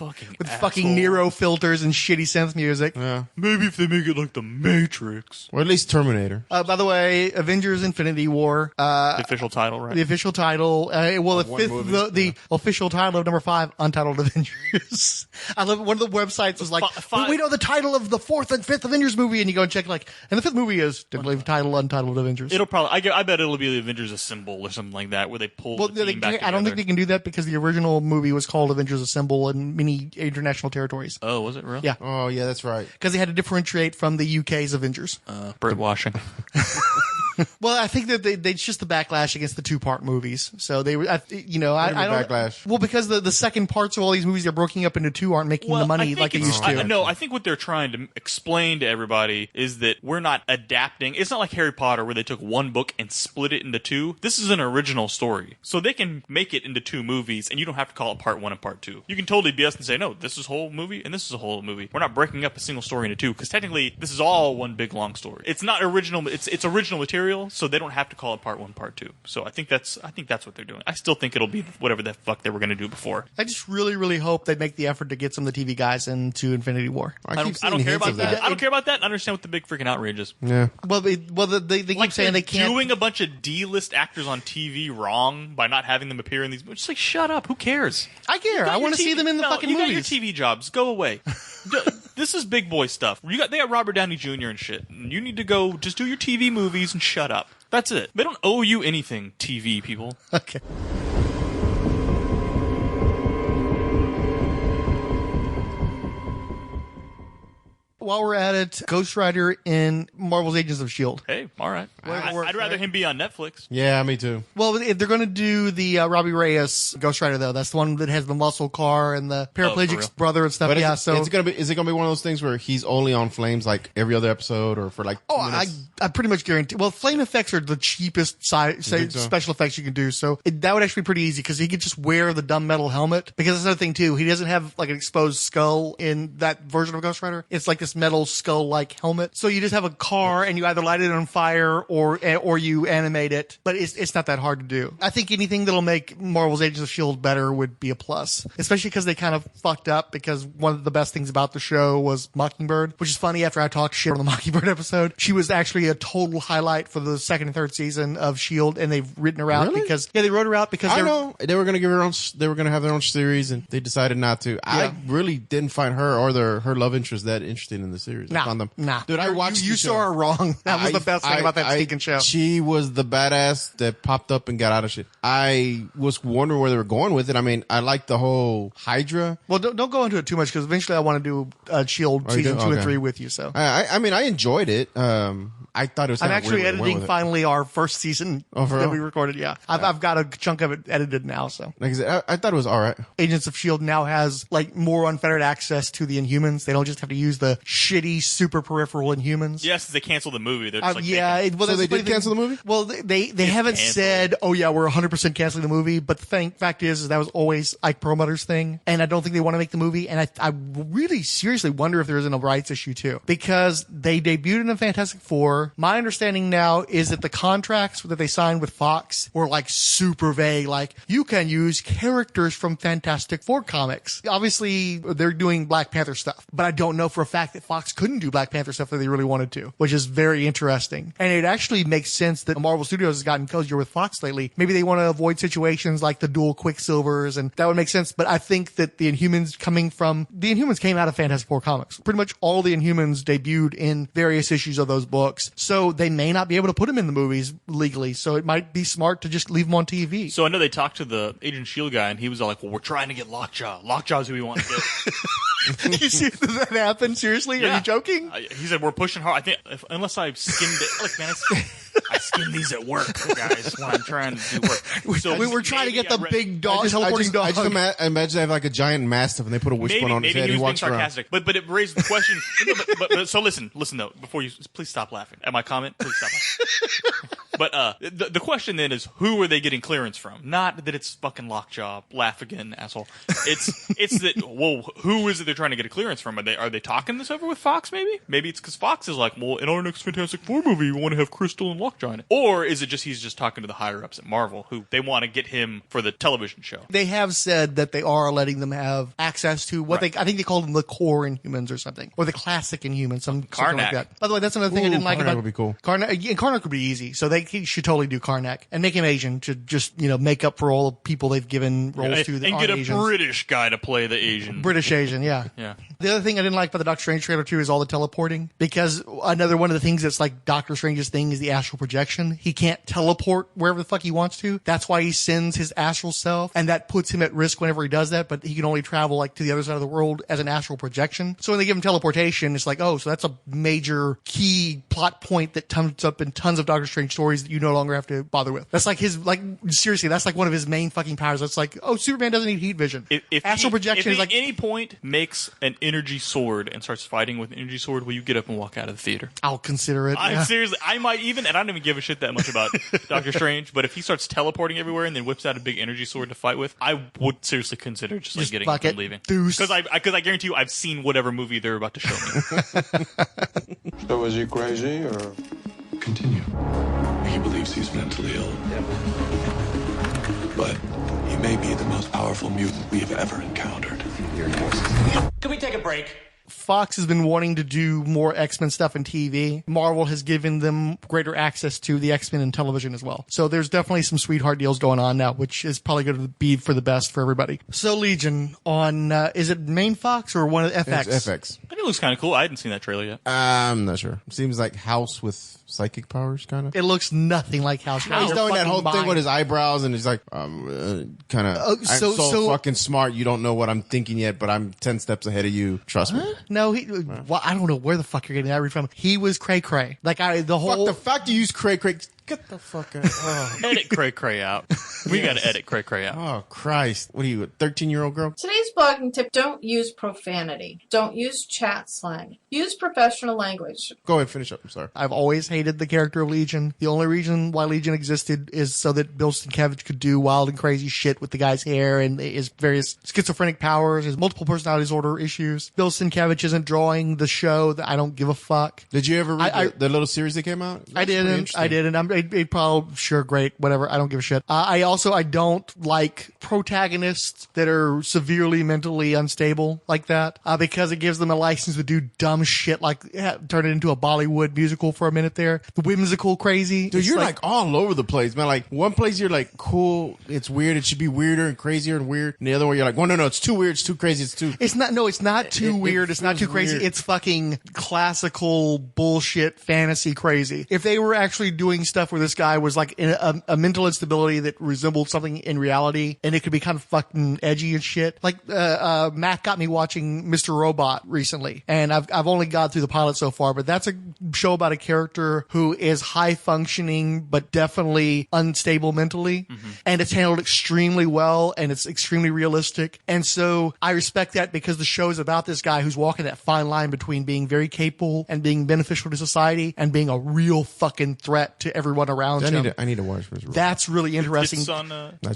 Fucking with asshole. fucking Nero filters and shitty synth music. Yeah. Maybe if they make it like the Matrix. Or at least Terminator. By the way, Avengers: Infinity War. The official title, right? The official title. Well, Of one movie. the official title of number 5, Untitled Avengers. I love one of the websites was like, we know the title of the 4th and 5th Avengers movie, and you go and check like, and the 5th movie is typically titled Untitled Avengers. It'll probably. I bet it'll be the Avengers Assemble or something like that, where they pull the team back I don't think together. they can do that because the original movie was called Avengers Assemble in many international territories. Oh, was it real? Yeah. Oh, yeah, that's right. Because they had to differentiate from the UK's Avengers. Bird washing. Well, I think that it's just the backlash against the 2-part movies. So they were, I don't. backlash? Well, because the second parts of all these movies are broken up into 2 aren't making the money like they used to. No, I think what they're trying to explain to everybody is that we're not adapting. It's not like Harry Potter where they took one book and split it into 2. This is an original story. So they can make it into 2 movies and you don't have to call it part 1 and part 2. You can totally BS and say, no, this is a whole movie and this is a whole movie. We're not breaking up a single story into 2 because technically this is all one big long story. It's not original. It's original material, so they don't have to call it part 1, part 2. So I think that's what they're doing. I still think it'll be whatever the fuck they were going to do before. I just really, really hope they make the effort to get some of the TV guys into Infinity War. I don't care about that. I don't care about that. I understand what the big freaking outrage is. Yeah. Well, they keep saying they can't. Doing a bunch of D-list actors on TV wrong by not having them appear in these movies. Just like, shut up. Who cares? I care. I want to see them in the fucking you movies. You got your TV jobs. Go away. This is big boy stuff. They got Robert Downey Jr. and shit. You need to go just do your TV movies and shut up. That's it. They don't owe you anything, TV people. Okay. While we're at it, Ghost Rider in Marvel's Agents of S.H.I.E.L.D. Hey, all right. I'd rather him be on Netflix. Yeah, me too. Well, they're going to do the Robbie Reyes Ghost Rider, though. That's the one that has the muscle car and the paraplegic's brother and stuff. But yeah, is it gonna be one of those things where he's only on flames like every other episode or for like 2 minutes? I pretty much guarantee. Well, flame effects are the cheapest special effects you can do, so that would actually be pretty easy because he could just wear the dumb metal helmet. Because that's another thing too. He doesn't have like an exposed skull in that version of Ghost Rider. It's like this metal skull-like helmet. So you just have a car and you either light it on fire or you animate it. But it's not that hard to do. I think anything that'll make Marvel's Agents of S.H.I.E.L.D. better would be a plus, especially because they kind of fucked up. Because one of the best things about the show was Mockingbird, which is funny. After I talked shit on the Mockingbird episode, she was actually a total highlight for the 2nd and 3rd season of S.H.I.E.L.D. and they've written her out because they wrote her out because I know they were going to give her own. They were going to have their own series, and they decided not to. Yeah. I really didn't find her or her love interest that interesting in the series. I found them. Nah, dude, I watched. You saw her wrong. That was the best thing about that stinking show. She was the badass that popped up and got out of shit. I was wondering where they were going with it. I mean, I like the whole Hydra. Well, don't go into it too much because eventually I want to do S.H.I.E.L.D. season 2 and 3 with you. So I mean, I enjoyed it. I thought it was. I'm actually editing finally our first season that we recorded. Yeah, I've got a chunk of it edited now. So like I said, I thought it was all right. Agents of S.H.I.E.L.D. now has like more unfettered access to the Inhumans. They don't just have to use the shitty super peripheral Inhumans. Yes, they canceled the movie. They're just so they did cancel the movie. Well, they haven't said, oh yeah, we're 100% canceling the movie. But the fact is that was always Ike Perlmutter's thing, and I don't think they want to make the movie. And I really seriously wonder if there isn't a rights issue too, because they debuted in the Fantastic Four. My understanding now is that the contracts that they signed with Fox were like super vague, like you can use characters from Fantastic Four comics. Obviously, they're doing Black Panther stuff, but I don't know for a fact that Fox couldn't do Black Panther stuff if they really wanted to, which is very interesting. And it actually makes sense that Marvel Studios has gotten cozier with Fox lately. Maybe they want to avoid situations like the dual Quicksilvers, and that would make sense. But I think that the Inhumans came out of Fantastic Four comics. Pretty much all the Inhumans debuted in various issues of those books. So they may not be able to put them in the movies legally. So it might be smart to just leave them on TV. So I know they talked to the Agent S.H.I.E.L.D. guy, and he was all like, well, we're trying to get Lockjaw. Lockjaw's who we want to get. You see that happen? Seriously? Yeah. Are you joking? He said, we're pushing hard. I think, unless I skinned it. Look, man, I skin these at work, guys, when I'm trying to do work. So we were trying to get the big dog, teleporting dog. I just imagine they have like a giant mastiff and they put a wishbone on his head and he walks around. Sarcastic. But it raised the question. So listen though, before you, please stop laughing at my comment. Please stop laughing. But the question then is, who are they getting clearance from? Not that it's fucking Lockjaw. Laugh again, asshole. It's that, whoa, who is it they're trying to get a clearance from. Are they talking this over with Fox? Maybe it's because Fox is like, well, in our next Fantastic Four movie, we want to have Crystal and Lockjaw in it. Or is it just he's just talking to the higher ups at Marvel who they want to get him for the television show? They have said that they are letting them have access to what I think they call them the core Inhumans or something, or the classic Inhumans, something like that. By the way, that's another thing I didn't like about. Karnak would be cool. Karnak would be easy, so he should totally do Karnak and make him Asian to just make up for all the people they've given roles to that and aren't get a Asians. British guy to play the Asian. British Asian, yeah. Yeah. The other thing I didn't like about the Doctor Strange trailer too is all the teleporting, because another one of the things that's like Doctor Strange's thing is the astral projection. He can't teleport wherever the fuck he wants to. That's why he sends his astral self, and that puts him at risk whenever he does that, but he can only travel like to the other side of the world as an astral projection. So when they give him teleportation, it's like, oh, so that's a major key plot point that comes up in tons of Doctor Strange stories that you no longer have to bother with. That's like seriously, that's like one of his main fucking powers. That's like, oh, Superman doesn't need heat vision. If astral projection if is like at any point makes an energy sword and starts fighting with an energy sword, will you get up and walk out of the theater? I'll consider it. Seriously, I might even, and I don't even give a shit that much about Doctor Strange, but if he starts teleporting everywhere and then whips out a big energy sword to fight with, I would seriously consider just getting up and leaving. Because I guarantee you I've seen whatever movie they're about to show me. So is he crazy or? Continue. He believes he's mentally ill. But he may be the most powerful mutant we have ever encountered. Can we take a break? Fox has been wanting to do more X-Men stuff in TV. Marvel has given them greater access to the X-Men in television as well. So there's definitely some sweetheart deals going on now, which is probably going to be for the best for everybody. So Legion on, is it main Fox or one of FX? It's FX. I think it looks kind of cool. I hadn't seen that trailer yet. I'm not sure. Seems like House with psychic powers, kind of. It looks nothing like House. He's doing that whole thing with his eyebrows, and he's like, kind of, I'm so fucking smart, you don't know what I'm thinking yet, but I'm 10 steps ahead of you. Trust me. No, well, I don't know where the fuck you're getting that read from. He was cray-cray. Like, the fact you use cray-cray, get the fuck out. Oh. Edit cray-cray out. We gotta edit cray-cray out. Oh, Christ. What are you, a 13-year-old girl? Today's blogging tip: don't use profanity. Don't use chat slang. Use professional language. Go ahead, finish up. I'm sorry. I've always hated the character of Legion. The only reason why Legion existed is so that Bill Sienkiewicz could do wild and crazy shit with the guy's hair and his various schizophrenic powers, his multiple personality disorder issues. Bill Sienkiewicz isn't drawing the show. That I don't give a fuck. Did you ever read the little series that came out? I didn't. It probably, sure, great, whatever. I don't give a shit. I don't like protagonists that are severely mentally unstable like that, because it gives them a license to do dumb shit like turn it into a Bollywood musical for a minute there. The whimsical crazy. Dude, you're like all over the place, man. Like one place you're like, cool, it's weird, it should be weirder and crazier and weird. And the other one you're like, well, no, it's too weird, it's too crazy, it's too... It's not too weird, it's not too crazy. Weird. It's fucking classical bullshit fantasy crazy. If they were actually doing stuff where this guy was like in a mental instability that resembled something in reality, and it could be kind of fucking edgy and shit. Like Matt got me watching Mr. Robot recently, and I've only got through the pilot so far, but that's a show about a character who is high functioning but definitely unstable mentally, and it's handled extremely well, and it's extremely realistic. And so I respect that, because the show is about this guy who's walking that fine line between being very capable and being beneficial to society and being a real fucking threat to everyone around him. I need to watch this. That's really interesting. It's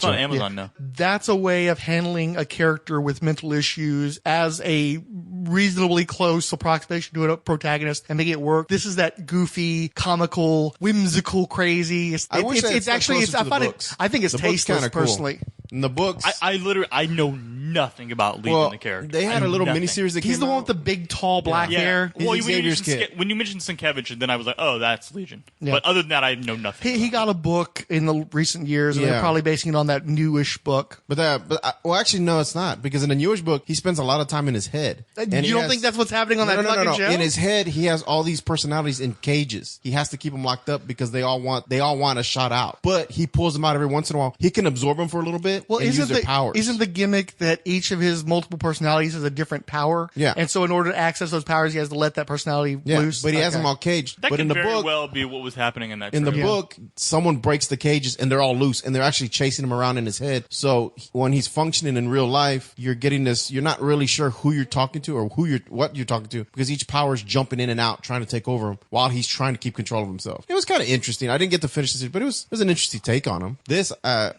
on Amazon now. That's a way of handling a character with mental issues as a reasonably close approximation to a protagonist and making it work. This is that goofy, comical, whimsical, crazy. I think it's tasteless personally. In the books, I know nothing about Legion the character. They had a little miniseries that He's the one with the big, tall, black hair. Well, when you mentioned Sienkiewicz, then I was like, oh, that's Legion. Yeah. But other than that, I know nothing. He got a book in the recent years, and they're probably basing it on that newish book. Actually, no, it's not, because in the newish book, he spends a lot of time in his head. And you don't think that's what's happening on that fucking show? In his head, he has all these personalities in cages. He has to keep them locked up because they all want a shot out. But he pulls them out every once in a while. He can absorb them for a little bit. Well, and use their powers. Isn't the gimmick that each of his multiple personalities has a different power? Yeah. And so in order to access those powers, he has to let that personality loose. But he has them all caged. That but could in the very book, well be what was happening in that in trailer. the book, someone breaks the cages and they're all loose and they're actually chasing him around in his head. So when he's functioning in real life, you're getting this, you're not really sure who you're talking to or what you're talking to, because each power is jumping in and out trying to take over him while he's trying to keep control of himself. It was kind of interesting. I didn't get to finish this, but it was an interesting take on him. This, I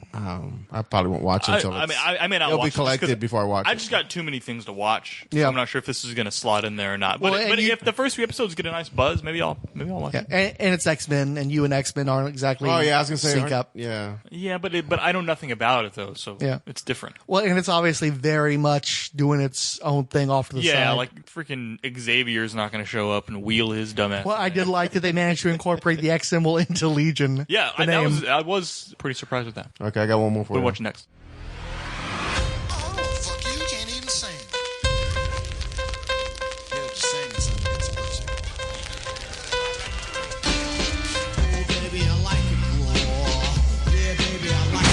probably won't watch it until I may not it'll watch be collected it before I watch it. I just got too many things to watch. So Yeah. I'm not sure if this is going to slot in there or not. But, Well, but and if the first few episodes get a nice buzz, maybe I'll watch it. And it's X-Men, and you and X-Men aren't exactly Oh, yeah, I was going to say. sync up. Yeah. Yeah, but I know nothing about it though, so Yeah. it's different. Well, and it's obviously very much doing its own thing off to the side. Yeah, like freaking Xavier's not going to show up and wheel his dumbass. Well, I did like that they managed to incorporate the X symbol into Legion. Yeah, The name. I was pretty surprised with that. Okay, I got one more for We'll you. watch next. Fuck you, you can't even sing. Yeah, just sing something. It's person. Oh, baby, I like it raw. Yeah, baby, I like it.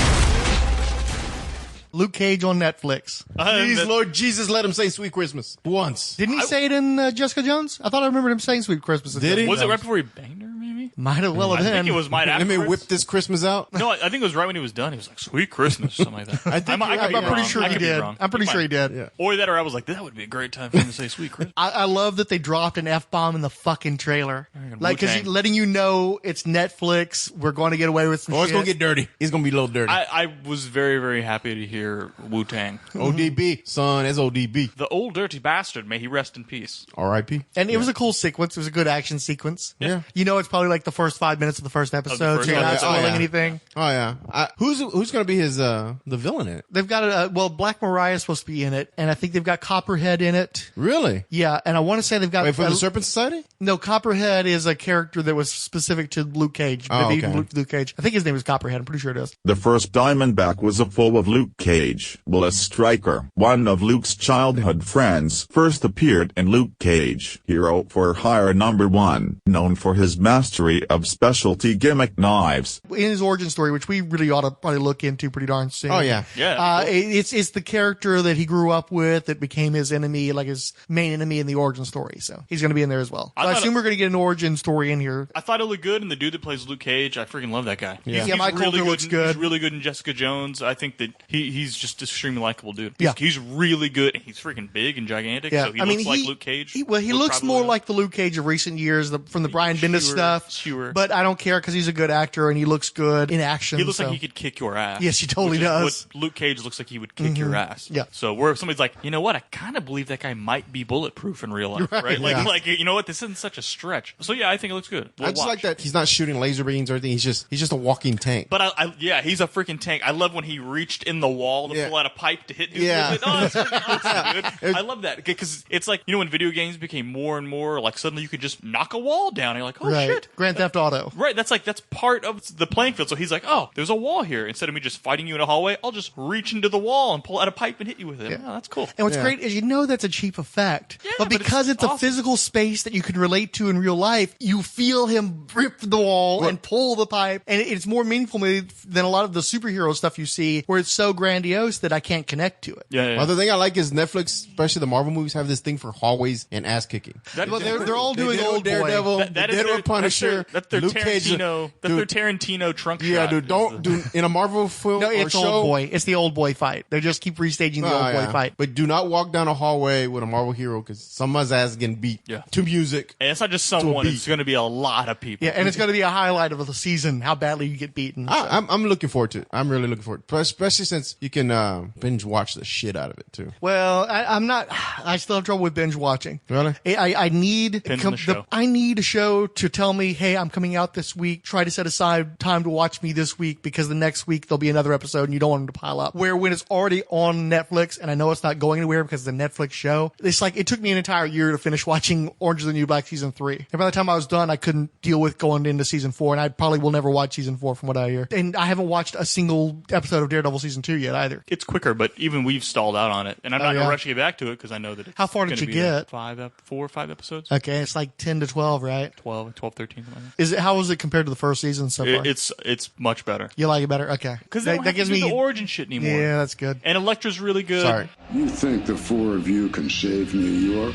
Luke Cage on Netflix. Please, Lord Jesus, let him say Sweet Christmas once. Didn't he say it in Jessica Jones? I thought I remembered him saying Sweet Christmas. in Did he? Jessica Was it Jones. right before he banged her, maybe? Might have well have I been. think it was right Let me afterwards. whip this Christmas out. No, I think it was right when he was done. He was like, "Sweet Christmas," something like that. I think I could be I'm pretty wrong. sure I he could be did. wrong. I'm pretty sure he did. Yeah. Or that, or I was like, that would be a great time for him to say "Sweet Christmas." I love that they dropped an F-bomb in the fucking trailer. Like, because Wu-Tang. letting you know it's Netflix, we're going to get away with some Oh, it's shit. going to get dirty. It's going to be a little dirty. I was very, very happy to hear Wu-Tang. ODB, son, that's ODB. The old dirty bastard, may he rest in peace. R.I.P. And it was a cool sequence. It was a good action sequence. Yeah. You know, it's probably like the first 5 minutes of the first episode, first so you're not episode. spoiling Oh, yeah. anything. Oh, yeah. Who's going to be his the villain in it? They've got Black Mariah's supposed to be in it, and I think they've got Copperhead in it. Really? Yeah, and I want to say they've got... Wait, for the Serpent Society? No, Copperhead is a character that was specific to Luke Cage. Oh, Maybe okay. Luke Cage. I think his name is Copperhead. I'm pretty sure it is. The first Diamondback was a foe of Luke Cage. Will Stryker, one of Luke's childhood friends, first appeared in Luke Cage, Hero for Hire #1, known for his mastery of specialty gimmick knives. In his origin story, which we really ought to probably look into pretty darn soon. Oh, yeah. Yeah. It's the character that he grew up with that became his enemy, like his main enemy in the origin story. So he's going to be in there as well. So I thought assume we're going to get an origin story in here. I thought it looked good, and the dude that plays Luke Cage, I freaking love that guy. Yeah. Yeah, Mike Coulter looks good. He's really good in Jessica Jones. I think that he's just an extremely likable dude. Yeah. He's really good, and he's freaking big and gigantic, Yeah, so he looks like Luke Cage. He Would looks probably more look. like the Luke Cage of recent years, from the Brian Bendis Sure, stuff. sure. But I don't care because he's a good actor and he looks good in action. He looks so. like he could kick your ass. Yes, he totally which is does. What Luke Cage looks like he would kick your ass. Yeah. So where somebody's like, you know what? I kind of believe that guy might be bulletproof in real life, right? Like, Yeah. like you know what? This isn't such a stretch. So yeah, I think it looks good. We'll I just watch. like that he's not shooting laser beams or anything. He's just a walking tank. But yeah, he's a freaking tank. I love when he reached in the wall to Yeah. pull out a pipe to hit dudes Yeah. with it. Oh, that's freaking awesome, dude. I love that because it's like, you know, when video games became more and more like suddenly you could just knock a wall down. And you're like, oh right. shit. Grand Theft Auto. Right, that's part of the playing field. So he's like, oh, there's a wall here. Instead of me just fighting you in a hallway, I'll just reach into the wall and pull out a pipe and hit you with it. Yeah. Oh, that's cool. And what's great is that's a cheap effect. Yeah, but but because it's it's a awesome. physical space that you can relate to in real life, you feel him rip the wall and pull the pipe. And it's more meaningful maybe than a lot of the superhero stuff you see where it's so grandiose that I can't connect to it. Yeah. Other thing I like is Netflix, especially the Marvel movies, have this thing for hallways and ass kicking. Well, they're all doing They did Old Boy. Daredevil, That is Daredevil their- Punisher, That's their Luke Cage. Tarantino. That's their Tarantino trunk Yeah, shot. dude, don't do in a Marvel film No, or it's show. Old Boy. It's the Old Boy fight. They just keep restaging the Old Boy fight. But do not walk down a hallway with a Marvel hero because someone's ass is getting beat to music. And it's not just someone; beat. it's going to be a lot of people. Yeah, and it's going to be a highlight of the season, how badly you get beaten. I'm looking forward to it. I'm really looking forward to it. Especially since you can binge watch the shit out of it too. Well, I'm not. I still have trouble with binge watching. Really? I need Depends on the show. I need a show to tell me, hey, I'm coming out this week. Try to set aside time to watch me this week because the next week there'll be another episode and you don't want them to pile up. Where when it's already on Netflix and I know it's not going anywhere because it's a Netflix show, it's like it took me an entire year to finish watching Orange is the New Black season 3. And by the time I was done, I couldn't deal with going into season 4, and I probably will never watch season 4 from what I hear. And I haven't watched a single episode of Daredevil season 2 yet either. It's quicker, but even we've stalled out on it, and I'm not yeah? rushing it back to it because I know that it's How far did gonna you be get? 4 or 5 episodes. Okay, it's like 10 to 12, right? 12, 13. Something like that. How is it compared to the first season so far? It's much better You like it better? Okay. because they don't have to do the origin shit anymore. Yeah, that's good. And Elektra's really good. Sorry. You think the four of you can save New York?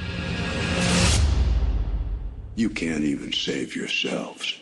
You can't even save yourselves.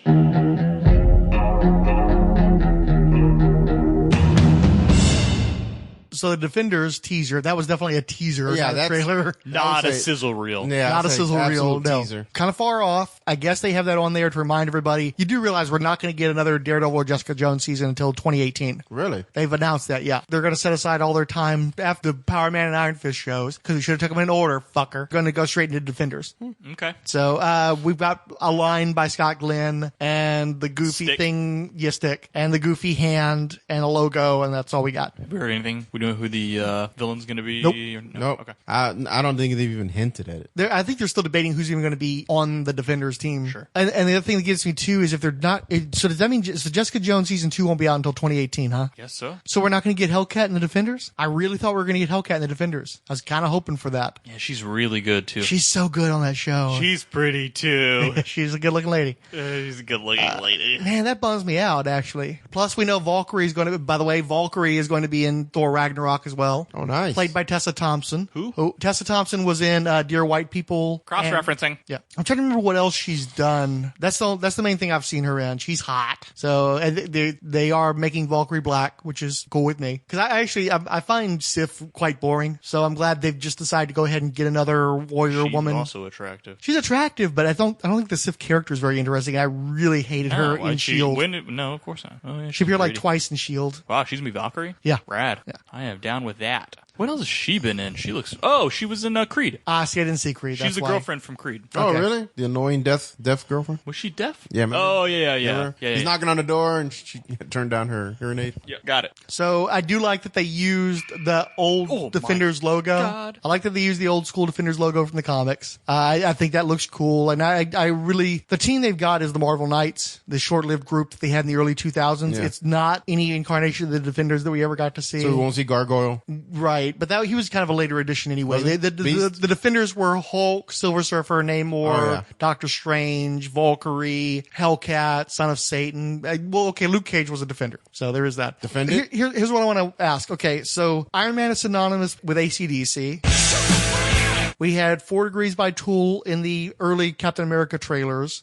So the Defenders teaser, that was definitely a teaser, Yeah, not a that's- trailer. Not a sizzle reel. Yeah, Not a that's sizzle reel, absolute no. teaser. Kind of far off. I guess they have that on there to remind everybody. You do realize we're not going to get another Daredevil or Jessica Jones season until 2018. Really? They've announced that, yeah. They're going to set aside all their time after the Power Man and Iron Fist shows, because we should have took them in order, fucker. Going to go straight into Defenders. Okay. So we've got a line by Scott Glenn and the goofy Stick. thing, stick, and the goofy hand and a logo, and that's all we got. Have we heard anything? We know who the villain's going to be? Nope. Or no? Nope. Okay. I don't think they've even hinted at it. I think they're still debating who's even going to be on the Defenders team. Sure. And the other thing that gets me too is if they're not. So does that mean so Jessica Jones season 2 won't be out until 2018, huh? Guess so. So we're not going to get Hellcat in the Defenders? I really thought we were going to get Hellcat in the Defenders. I was kind of hoping for that. Yeah, she's really good too. She's so good on that show. She's pretty too. She's a good-looking lady. She's a good looking lady. Man, that bums me out, actually. Plus, we know Valkyrie is going to. By the way, Valkyrie is going to be in Thor Ragnarok as well. Oh, nice. Played by Tessa Thompson. Who? Tessa Thompson was in Dear White People. Cross-referencing. Yeah, I'm trying to remember what else she's done. That's the main thing I've seen her in. She's hot. So and they are making Valkyrie black, which is cool with me because I find Sif quite boring. So I'm glad they've just decided to go ahead and get another warrior She's woman. also attractive. She's attractive, but I don't think the Sif character is very interesting. I really hated her in Shield. No, of course not. Oh, yeah, She appeared like pretty. twice in Shield. Wow, she's gonna be Valkyrie? Yeah. Rad. Yeah. I am down with that. What else has she been in? She looks. Oh, she was in Creed. See, I didn't see Creed. She's that's the why. girlfriend from Creed. Oh, Okay. really? The annoying deaf girlfriend? Was she deaf? Yeah, remember? Oh, yeah. Remember? He's knocking on the door and she turned down her hearing aid. Yeah, got it. So I do like that they used the old Defenders logo. God. I like that they used the old school Defenders logo from the comics. I think that looks cool. And I really, the team they've got is the Marvel Knights, the short-lived group that they had in the early 2000s. Yeah. It's not any incarnation of the Defenders that we ever got to see. So we won't see Gargoyle. Right. But he was kind of a later addition anyway. Was he? The Defenders were Hulk, Silver Surfer, Namor, Doctor Strange, Valkyrie, Hellcat, Son of Satan. Luke Cage was a Defender. So there is that. Defender? Here's what I want to ask. Okay, so Iron Man is synonymous with AC/DC. We had 4 Degrees by Tool in the early Captain America trailers.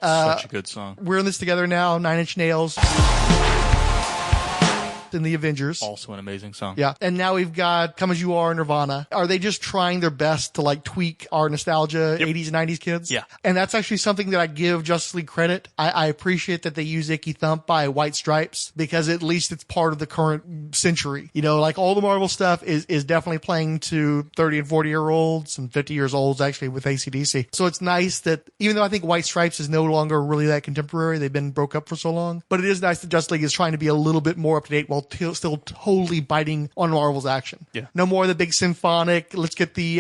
Such a good song. We're in this together now, 9 Inch Nails. In the Avengers. Also an amazing song. Yeah. And now we've got Come As You Are, Nirvana. Are they just trying their best to tweak our nostalgia, 80s and 90s kids? Yeah. And that's actually something that I give Justice League credit. I appreciate that they use Icky Thump by White Stripes because at least it's part of the current century. All the Marvel stuff is definitely playing to 30 and 40 year olds and 50 years olds actually with AC/DC. So it's nice that even though I think White Stripes is no longer really that contemporary, they've been broke up for so long, but it is nice that Justice League is trying to be a little bit more up to date while still totally biting on Marvel's action. Yeah. No more of the big symphonic. Let's get the,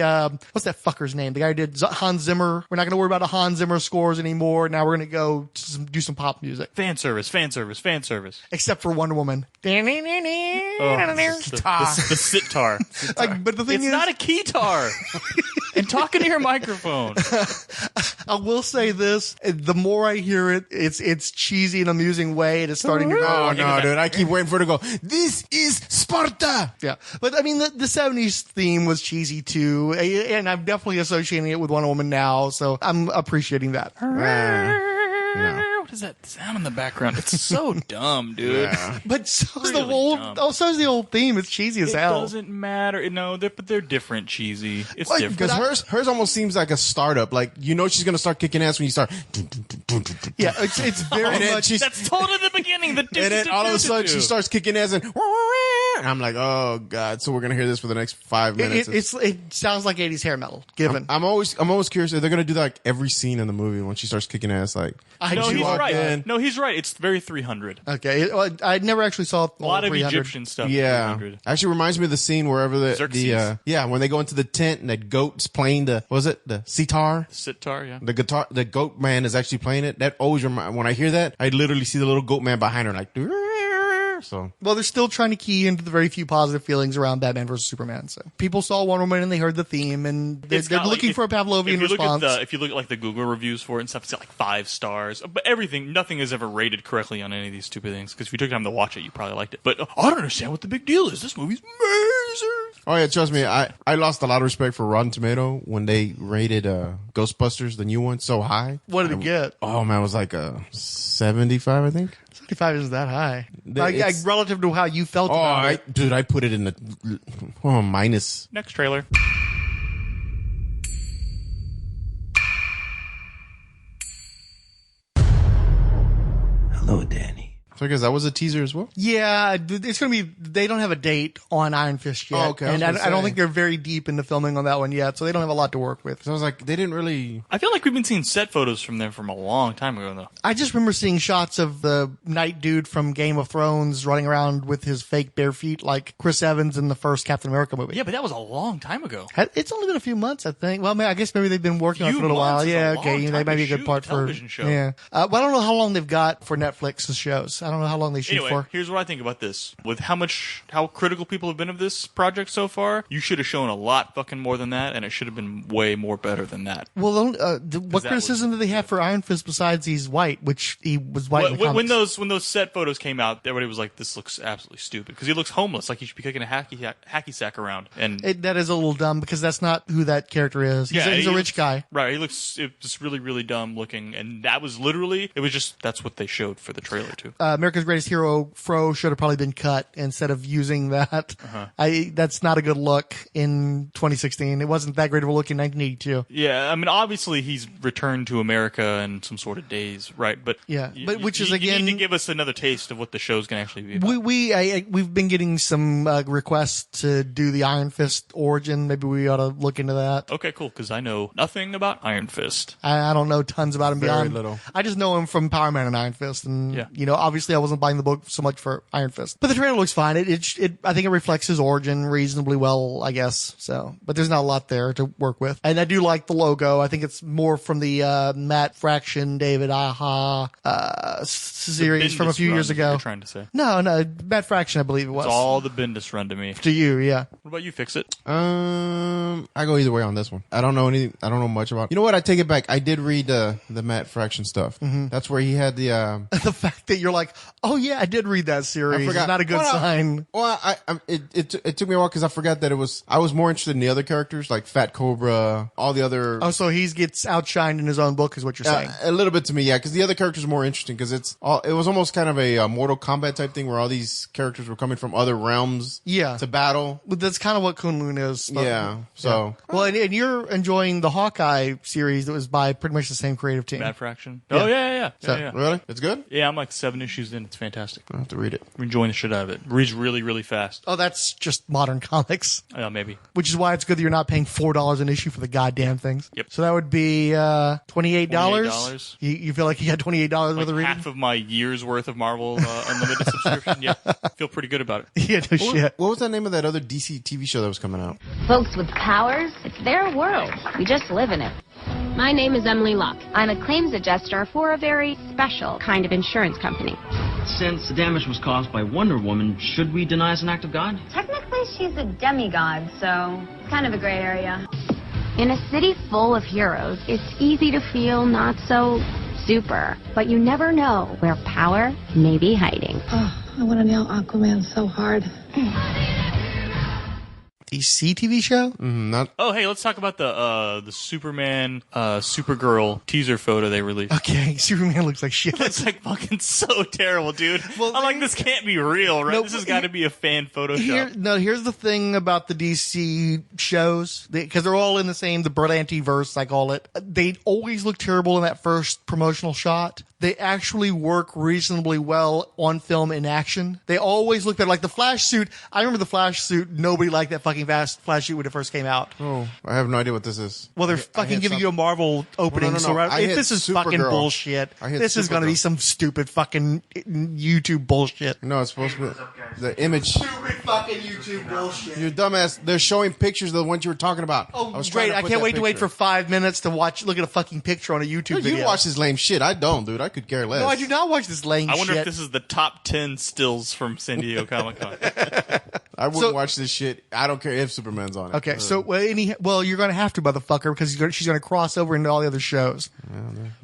what's that fucker's name? The guy who did Hans Zimmer. We're not going to worry about the Hans Zimmer scores anymore. Now we're going to go do some pop music. Fan service. Except for Wonder Woman. The sitar. But the thing It's is, not a keytar. And talking to your microphone. I will say this: the more I hear it, it's cheesy in an amusing way. It is starting to go. Oh, no, dude. I keep waiting for it to go, this is Sparta! Yeah. But I mean, the 70s theme was cheesy too. And I'm definitely associating it with Wonder Woman now. So I'm appreciating that. What is that sound in the background? It's so dumb, dude. Yeah. But so's Really the old. dumb. Oh, so's the old theme. It's cheesy as It hell. doesn't matter. No, but they're different cheesy. It's different. Because hers almost seems like a startup. She's going to start kicking ass when you start. Yeah, it's very much. That's totally the beginning. And then all of a sudden she starts kicking ass and I'm like, oh god! So we're gonna hear this for the next 5 minutes. It sounds like 80s hair metal. Given I'm always curious if they're gonna do every scene in the movie when she starts kicking ass. No, he's right. No, he's right. It's very 300. Okay, I never actually saw a lot of 300. Egyptian stuff. Yeah, 300. actually reminds me of the scene wherever when they go into the tent and that goat's playing the sitar. Sitar, yeah. The guitar, the goat man is actually playing it. That always when I hear that, I literally see the little goat man behind her So well, they're still trying to key into the very few positive feelings around Batman versus Superman. So people saw Wonder Woman and they heard the theme, and they're looking for a Pavlovian response. If you look at the Google reviews for it and stuff, it's got 5 stars. But nothing is ever rated correctly on any of these stupid things. Because if you took time to watch it, you probably liked it. But I don't understand what the big deal is. This movie's amazing. Oh yeah, trust me, I lost a lot of respect for Rotten Tomato when they rated Ghostbusters, the new one, so high. What did it get? Oh man, it was like a 75, I think. 55 isn't that high. It's- Relative to how you felt about it. Dude, I put it in the minus. Next trailer. Hello, Danny. So I guess that was a teaser as well? Yeah, it's going to be, they don't have a date on Iron Fist yet. Oh, okay, And I don't think they're very deep into filming on that one yet, so they don't have a lot to work with. So I was like, they didn't really... I feel like we've been seeing set photos from them from a long time ago, though. I just remember seeing shots of the night dude from Game of Thrones running around with his fake bare feet like Chris Evans in the first Captain America movie. Yeah, but that was a long time ago. It's only been a few months, I think. Well, I guess maybe they've been working on it for a little while. Yeah, okay, that might be a good part for television show. Yeah. Well, I don't know how long they've got for Netflix's shows. I don't know how long they shoot Anyway, for. here's what I think about this. With how critical people have been of this project so far, you should have shown a lot fucking more than that, and it should have been way more better than that. Well, what criticism do they have for Iron Fist besides he's white, which he was white in the comics? When those set photos came out, everybody was like, "This looks absolutely stupid," because he looks homeless, like he should be kicking a hacky sack around. And that is a little dumb because that's not who that character is. He's a rich guy, right? He looks just really, really dumb looking, and that was literally that's what they showed for the trailer too. America's Greatest Hero Fro should have probably been cut instead of using that. That's not a good look in 2016. It wasn't that great of a look in 1982. Yeah, I mean, obviously he's returned to America in some sort of days, right? But yeah, which is you again need to give us another taste of what the show's going to actually be about. We've been getting some requests to do the Iron Fist origin. Maybe we ought to look into that. Okay, cool. Because I know nothing about Iron Fist. I don't know tons about him Very beyond. little. I just know him from Power Man and Iron Fist, and Yeah. obviously I wasn't buying the book so much for Iron Fist, but the trailer looks fine. I think it reflects his origin reasonably well, I guess. So, but there's not a lot there to work with, and I do like the logo. I think it's more from the Matt Fraction, David Aha series from a few years ago. You're trying to say? No, Matt Fraction, I believe it was. It's all the Bendis run to me. To you, yeah. What about you? Fix it. I go either way on this one. I don't know much about. You know what? I take it back. I did read the Matt Fraction stuff. Mm-hmm. That's where he had the the fact that you're like, oh yeah, I did read that series. It's not a good sign. Well, it took me a while because I forgot that I was more interested in the other characters like Fat Cobra, all the other. Oh, so he gets outshined in his own book, is what you're saying? A little bit to me, yeah, because the other characters are more interesting because it was almost kind of a Mortal Kombat type thing where all these characters were coming from other realms, to battle. But that's kind of what Kunlun is. Yeah. So well, and you're enjoying the Hawkeye series that was by pretty much the same creative team. Matt Fraction. Yeah. Oh yeah. Really, it's good. Yeah, I'm like 7 issues in. It's fantastic. I have to read it. I'm enjoying the shit out of it. Reads really, really fast. Oh, that's just modern comics. Maybe. Which is why it's good that you're not paying $4 an issue for the goddamn things. Yep. So that would be $28. $28. You feel like you got $28 worth of reading? Half of my year's worth of Marvel Unlimited subscription. Yeah, feel pretty good about it. Yeah, no shit. What was the name of that other DC TV show that was coming out? Folks with powers, it's their world. We just live in it. My name is Emily Locke. I'm a claims adjuster for a very special kind of insurance company. Since the damage was caused by Wonder Woman, should we deny as an act of God? Technically, she's a demigod, so it's kind of a gray area. In a city full of heroes, it's easy to feel not so super, but you never know where power may be hiding. Oh, I want to nail Aquaman so hard. DC TV show? Oh, hey, let's talk about the Superman, Supergirl teaser photo they released. Okay, Superman looks like shit. It's like fucking so terrible, dude. I'm like, this can't be real, right? No, this has got to be a fan Photoshop. Here's the thing about the DC shows, because they're all in the Berlanti-verse, I call it. They always look terrible in that first promotional shot. They actually work reasonably well on film in action. They always look better. Like the Flash suit, I remember the Flash suit, nobody liked that fucking Flash suit when it first came out. Oh, I have no idea what this is. Well, they're fucking giving you a Marvel opening. No. So if this is fucking bullshit, this is going to be some stupid fucking YouTube bullshit. No, it's supposed to be the image. Stupid fucking YouTube bullshit. You dumbass. They're showing pictures of the ones you were talking about. Oh, great. I can't wait to wait for 5 minutes to look at a fucking picture on a YouTube video. You watch this lame shit. I don't, dude. I could care less. No, I do not watch this lame shit. I wonder if this is the top 10 stills from San Diego Comic-Con. I wouldn't watch this shit. I don't care if Superman's on it. Okay, so you're going to have to, motherfucker, because she's going to cross over into all the other shows.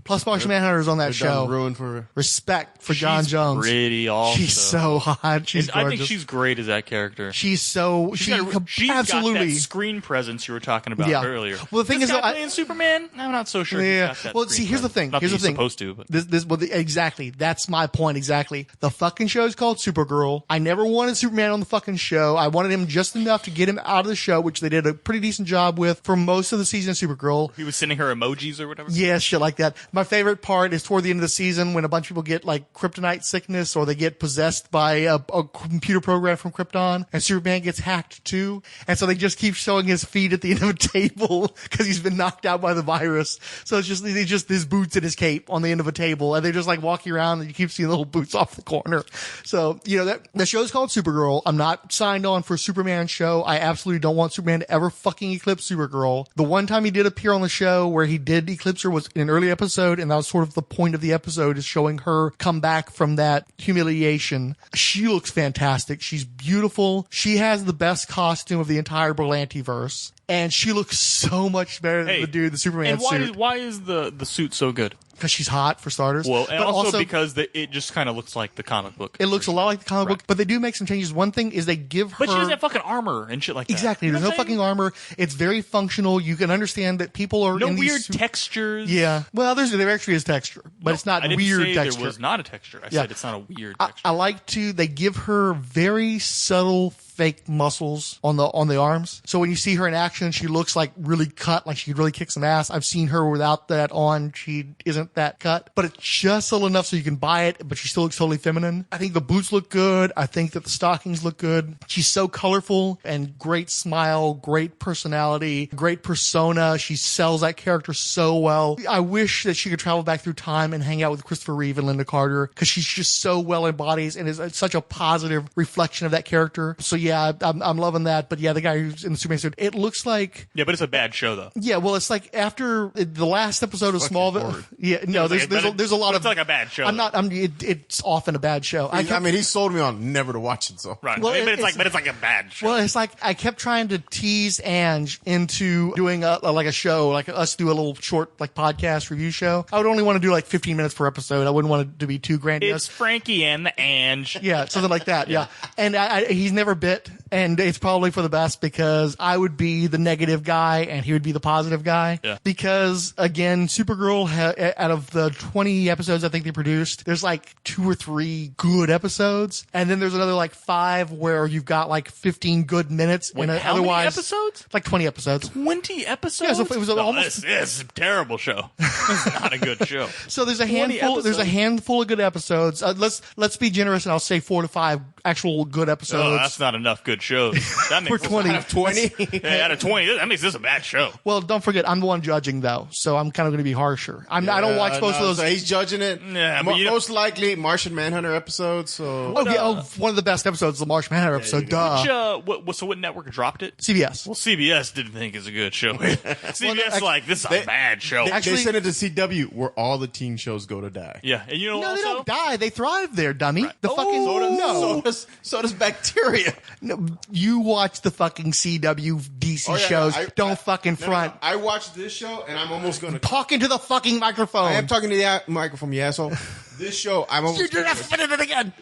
Plus, Martian Manhunter's on that show. Ruined for respect for John Jones. Pretty also. She's so hot. She's gorgeous. I think she's great as that character. She's absolutely got that screen presence you were talking about earlier. Well, the thing is, playing Superman, I'm not so sure. Yeah. He's got that Well, see, here's the thing. Not Here's that the thing. Supposed to, but This exactly. That's my point. Exactly. The fucking show is called Supergirl. I never wanted Superman on the fucking show. I wanted him just enough to get him out of the show, which they did a pretty decent job with for most of the season of Supergirl. He was sending her emojis or whatever. Yeah, shit like that. My favorite part is toward the end of the season when a bunch of people get like kryptonite sickness or they get possessed by a computer program from Krypton, and Superman gets hacked too. And so they just keep showing his feet at the end of a table because he's been knocked out by the virus. So it's just his boots and his cape on the end of a table, and they're just like walking around, and you keep seeing little boots off the corner. So that the show's called Supergirl. I'm not signed on for a Superman show. I absolutely don't want Superman to ever fucking eclipse Supergirl. The one time he did appear on the show where he did eclipse her was in an early episode, and that was sort of the point of the episode, is showing her come back from that humiliation. She looks fantastic. She's beautiful. She has the best costume of the entire Berlanti-verse. And she looks so much better than the dude in the Superman suit. And why is the suit so good? Because she's hot, for starters. Well, and but also because it just kind of looks like the comic book. It looks a lot like the comic book, but they do make some changes. One thing is they give her... But she doesn't have fucking armor and shit like that. Exactly. You know There's no fucking armor. It's very functional. You can understand that people are no in weird these... textures. Yeah. Well, there actually is texture, but it's not I didn't weird say texture. There was not a texture. I said it's not a weird texture. I like to... They give her very subtle fake muscles on the arms. So when you see her in action, she looks like really cut, like she could really kick some ass. I've seen her without that on. She isn't that cut, but it's just subtle enough so you can buy it, but she still looks totally feminine. I think the boots look good. I think that the stockings look good. She's so colorful and great smile, great personality, great persona. She sells that character so well. I wish that she could travel back through time and hang out with Christopher Reeve and Linda Carter, because she's just so well embodies and is such a positive reflection of that character. So yeah, I'm loving that. But yeah, the guy who's in the Superman suit, it looks like... Yeah, but it's a bad show, though. Yeah, well, it's like after the last episode of Smallville... Yeah, no, there's a lot of... It's like a bad show. It's often a bad show. I mean, he sold me on never to watch it, so... Right, Well, but it's like a bad show. Well, it's like I kept trying to tease Ange into doing a show, like us do a little short like podcast review show. I would only want to do like 15 minutes per episode. I wouldn't want it to be too grandiose. It's Frankie and the Ange. Yeah, something like that. Yeah. And he's never bit, and it's probably for the best, because I would be the negative guy and he would be the positive guy. Yeah. Because again, Supergirl, out of the 20 episodes I think they produced, there's like 2 or 3 good episodes, and then there's another like 5 where you've got like 15 good minutes. Wait, and how otherwise, many episodes? Like 20 episodes. 20 episodes? Yeah, so it was almost... This is a terrible show. It's not a good show. So there's a handful. There's a handful of good episodes. Let's be generous, and I'll say 4 to 5 actual good episodes. Oh, that's not enough good shows. That makes For 20. Out of 20? Yeah, out of 20, that makes this a bad show. Well, don't forget, I'm the one judging, though, so I'm kind of going to be harsher. I don't watch most of those. So he's judging it. Yeah, but most likely Martian Manhunter episode. So one of the best episodes, the Martian Manhunter episode. Duh. What network dropped it? CBS. Well, CBS didn't think it's a good show. CBS this is a bad show. They sent it to CW, where all the teen shows go to die. Yeah, and you know, no, they don't die. They thrive there, dummy. Right. The fucking so does bacteria. No, you watch the fucking CW DC shows. Don't fucking front. No. I watched this show, and I'm almost going to talk into the fucking microphone. I am talking to the microphone, you asshole. This show, I'm almost. You did not spit it again.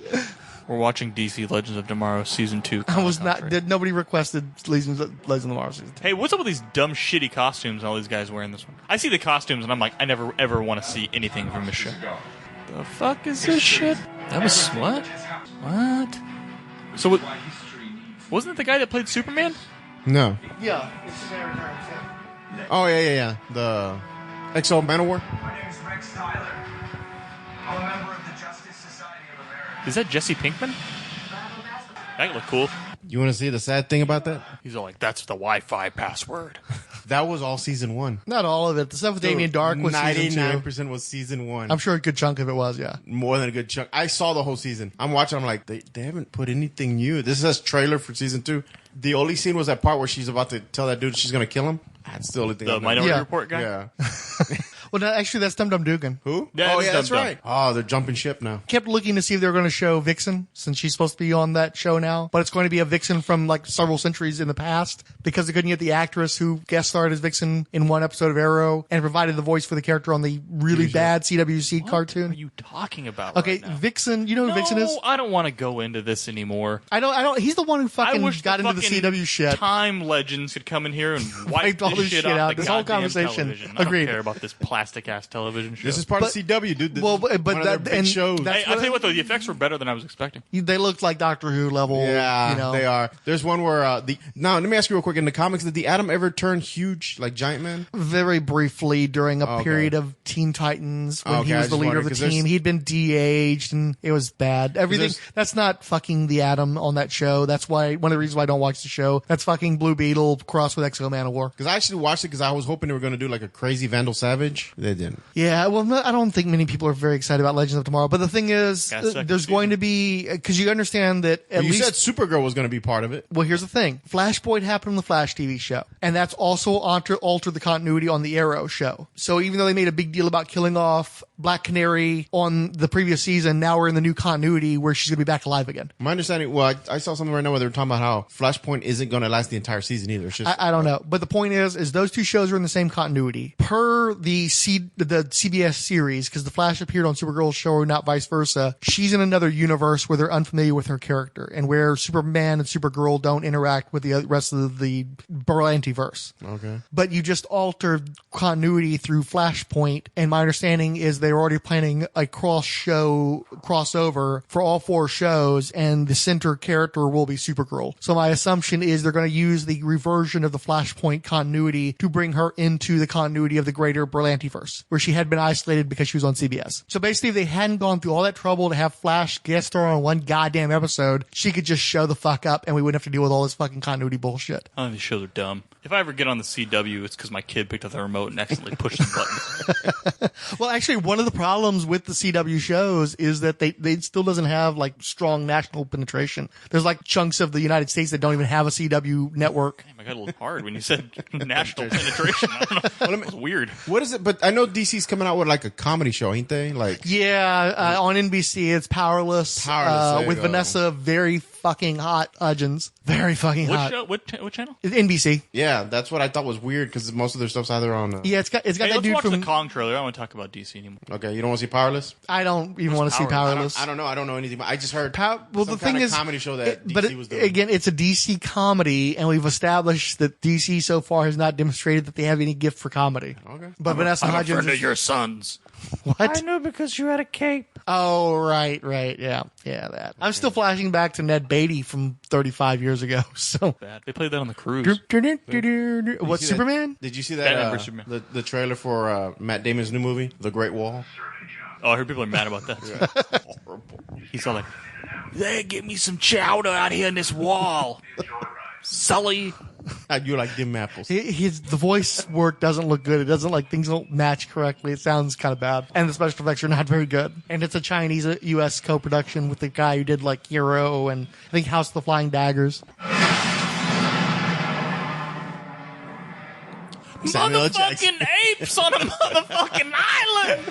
We're watching DC Legends of Tomorrow Season 2. I was not. Nobody requested Legends of Tomorrow Season 2. Hey, what's up with these dumb, shitty costumes all these guys wearing this one? I see the costumes and I'm like, I never ever want to see anything from this show. The fuck is this shit? That was what? What? So wasn't it the guy that played Superman? No. Yeah, it's Superman Returns. Oh yeah. The XO Manowar. My name is Rex Tyler. I'm a member of the Justice Society of America. Is that Jesse Pinkman? That look cool. You want to see the sad thing about that? He's all like, that's the Wi-Fi password. That was all season 1. Not all of it. The stuff with Damien Dark was season 2. 99% was season 1. I'm sure a good chunk of it was, yeah. More than a good chunk. I saw the whole season. I'm watching. I'm like, they haven't put anything new. This is a trailer for season 2. The only scene was that part where she's about to tell that dude she's going to kill him. That's the only thing. The Minority Report guy? Yeah. Well, no, actually, that's Dum Dum Dugan. Who? Yeah, that's right. Oh, they're jumping ship now. Kept looking to see if they were going to show Vixen, since she's supposed to be on that show now. But it's going to be a Vixen from like several centuries in the past, because they couldn't get the actress who guest starred as Vixen in one episode of Arrow and provided the voice for the character on the really bad CWC cartoon. What are you talking about? Okay, right now? Vixen. You know who Vixen is? I don't want to go into this anymore. I don't. He's the one who fucking wish got into the CW shit. Time legends could come in here and wipe all this shit out. off the This whole goddamn conversation. television. I Agreed. don't care about this platform. plastic ass television show. This is part of CW, dude. This Well, is but one of their that- big and shows. that's I'll tell you what, though, the effects were better than I was expecting. They looked like Doctor Who level. Yeah, you know. they are. There's one where now let me ask you real quick. In the comics, did the Atom ever turn huge, like Giant Man? Very briefly during a Okay. period of Teen Titans when Okay, he I was the just leader of wondered, the 'cause team. there's- He'd been de-aged and it was bad. Everything. there's- That's not fucking the Atom on that show. That's why one of the reasons why I don't watch the show. That's fucking Blue Beetle crossed with X-O Man of War. Because I actually watched it because I was hoping they were going to do like a crazy Vandal Savage. They didn't. Yeah, well, I don't think many people are very excited about Legends of Tomorrow. But the thing is, Yeah, second there's going to be because you understand that at You least said Supergirl was going to be part of it. Well, here's the thing. Flashpoint happened on the Flash TV show. And that's also altered the continuity on the Arrow show. So even though they made a big deal about killing off Black Canary on the previous season, now we're in the new continuity where she's going to be back alive again. My understanding, well, I saw something right now where they were talking about how Flashpoint isn't going to last the entire season either. It's just, I don't know. But the point is those two shows are in the same continuity. Per the CBS series, because the Flash appeared on Supergirl's show, not vice versa, she's in another universe where they're unfamiliar with her character and where Superman and Supergirl don't interact with the rest of the Berlantiverse. Okay. But you just altered continuity through Flashpoint, and my understanding is they're already planning a crossover for all 4 shows, and the center character will be Supergirl. So my assumption is they're going to use the reversion of the Flashpoint continuity to bring her into the continuity of the greater Berlantiverse, where she had been isolated because she was on CBS. So basically, if they hadn't gone through all that trouble to have Flash guest star on one goddamn episode, she could just show the fuck up, and we wouldn't have to deal with all this fucking continuity bullshit. I think these shows are dumb. If I ever get on the CW, it's because my kid picked up the remote and accidentally pushed the button. Well, actually, one of the problems with the CW shows is that they still doesn't have like strong national penetration. There's like chunks of the United States that don't even have a CW network. Damn, I got a little hard when you said national penetration. I don't know. It was weird. what is it? But I know DC's coming out with like a comedy show, ain't they? Like, Yeah, on NBC, it's Powerless, Powerless, there with you go. Vanessa very fucking hot Hudgens. Very fucking What hot. show? What channel? It's NBC. yeah, that's what I thought was weird because most of their stuff's either on. Yeah, it's got Hey, that let's dude watch from. the Kong trailer. I don't want to talk about DC anymore. Okay, you don't want to see Powerless? I don't even want to see Powerless. I don't know. I don't know anything. I just heard Well, some the thing kind of is, comedy show that DC but was doing. again, it's a DC comedy, and we've established that DC so far has not demonstrated that they have any gift for comedy. Okay. But Vanessa I'm a Hudgens friend of is- your sons. What? know because you had a cape. Oh, right, yeah, that. I'm still flashing back to Ned Beatty from 35 years ago. So, Bad. They played that on the cruise. what, Superman? Did you see Batman that? versus Superman. The trailer for Matt Damon's new movie, The Great Wall. Oh, I heard people are mad about that. He's all like, "They give me some chowder out here in this wall, Sully." You like dim apples? The voice work doesn't look good. It doesn't like things don't match correctly. It sounds kind of bad, and the special effects are not very good. And it's a Chinese U.S. co-production with the guy who did like Hero and I think House of the Flying Daggers. Samuel Motherfucking apes on a motherfucking island.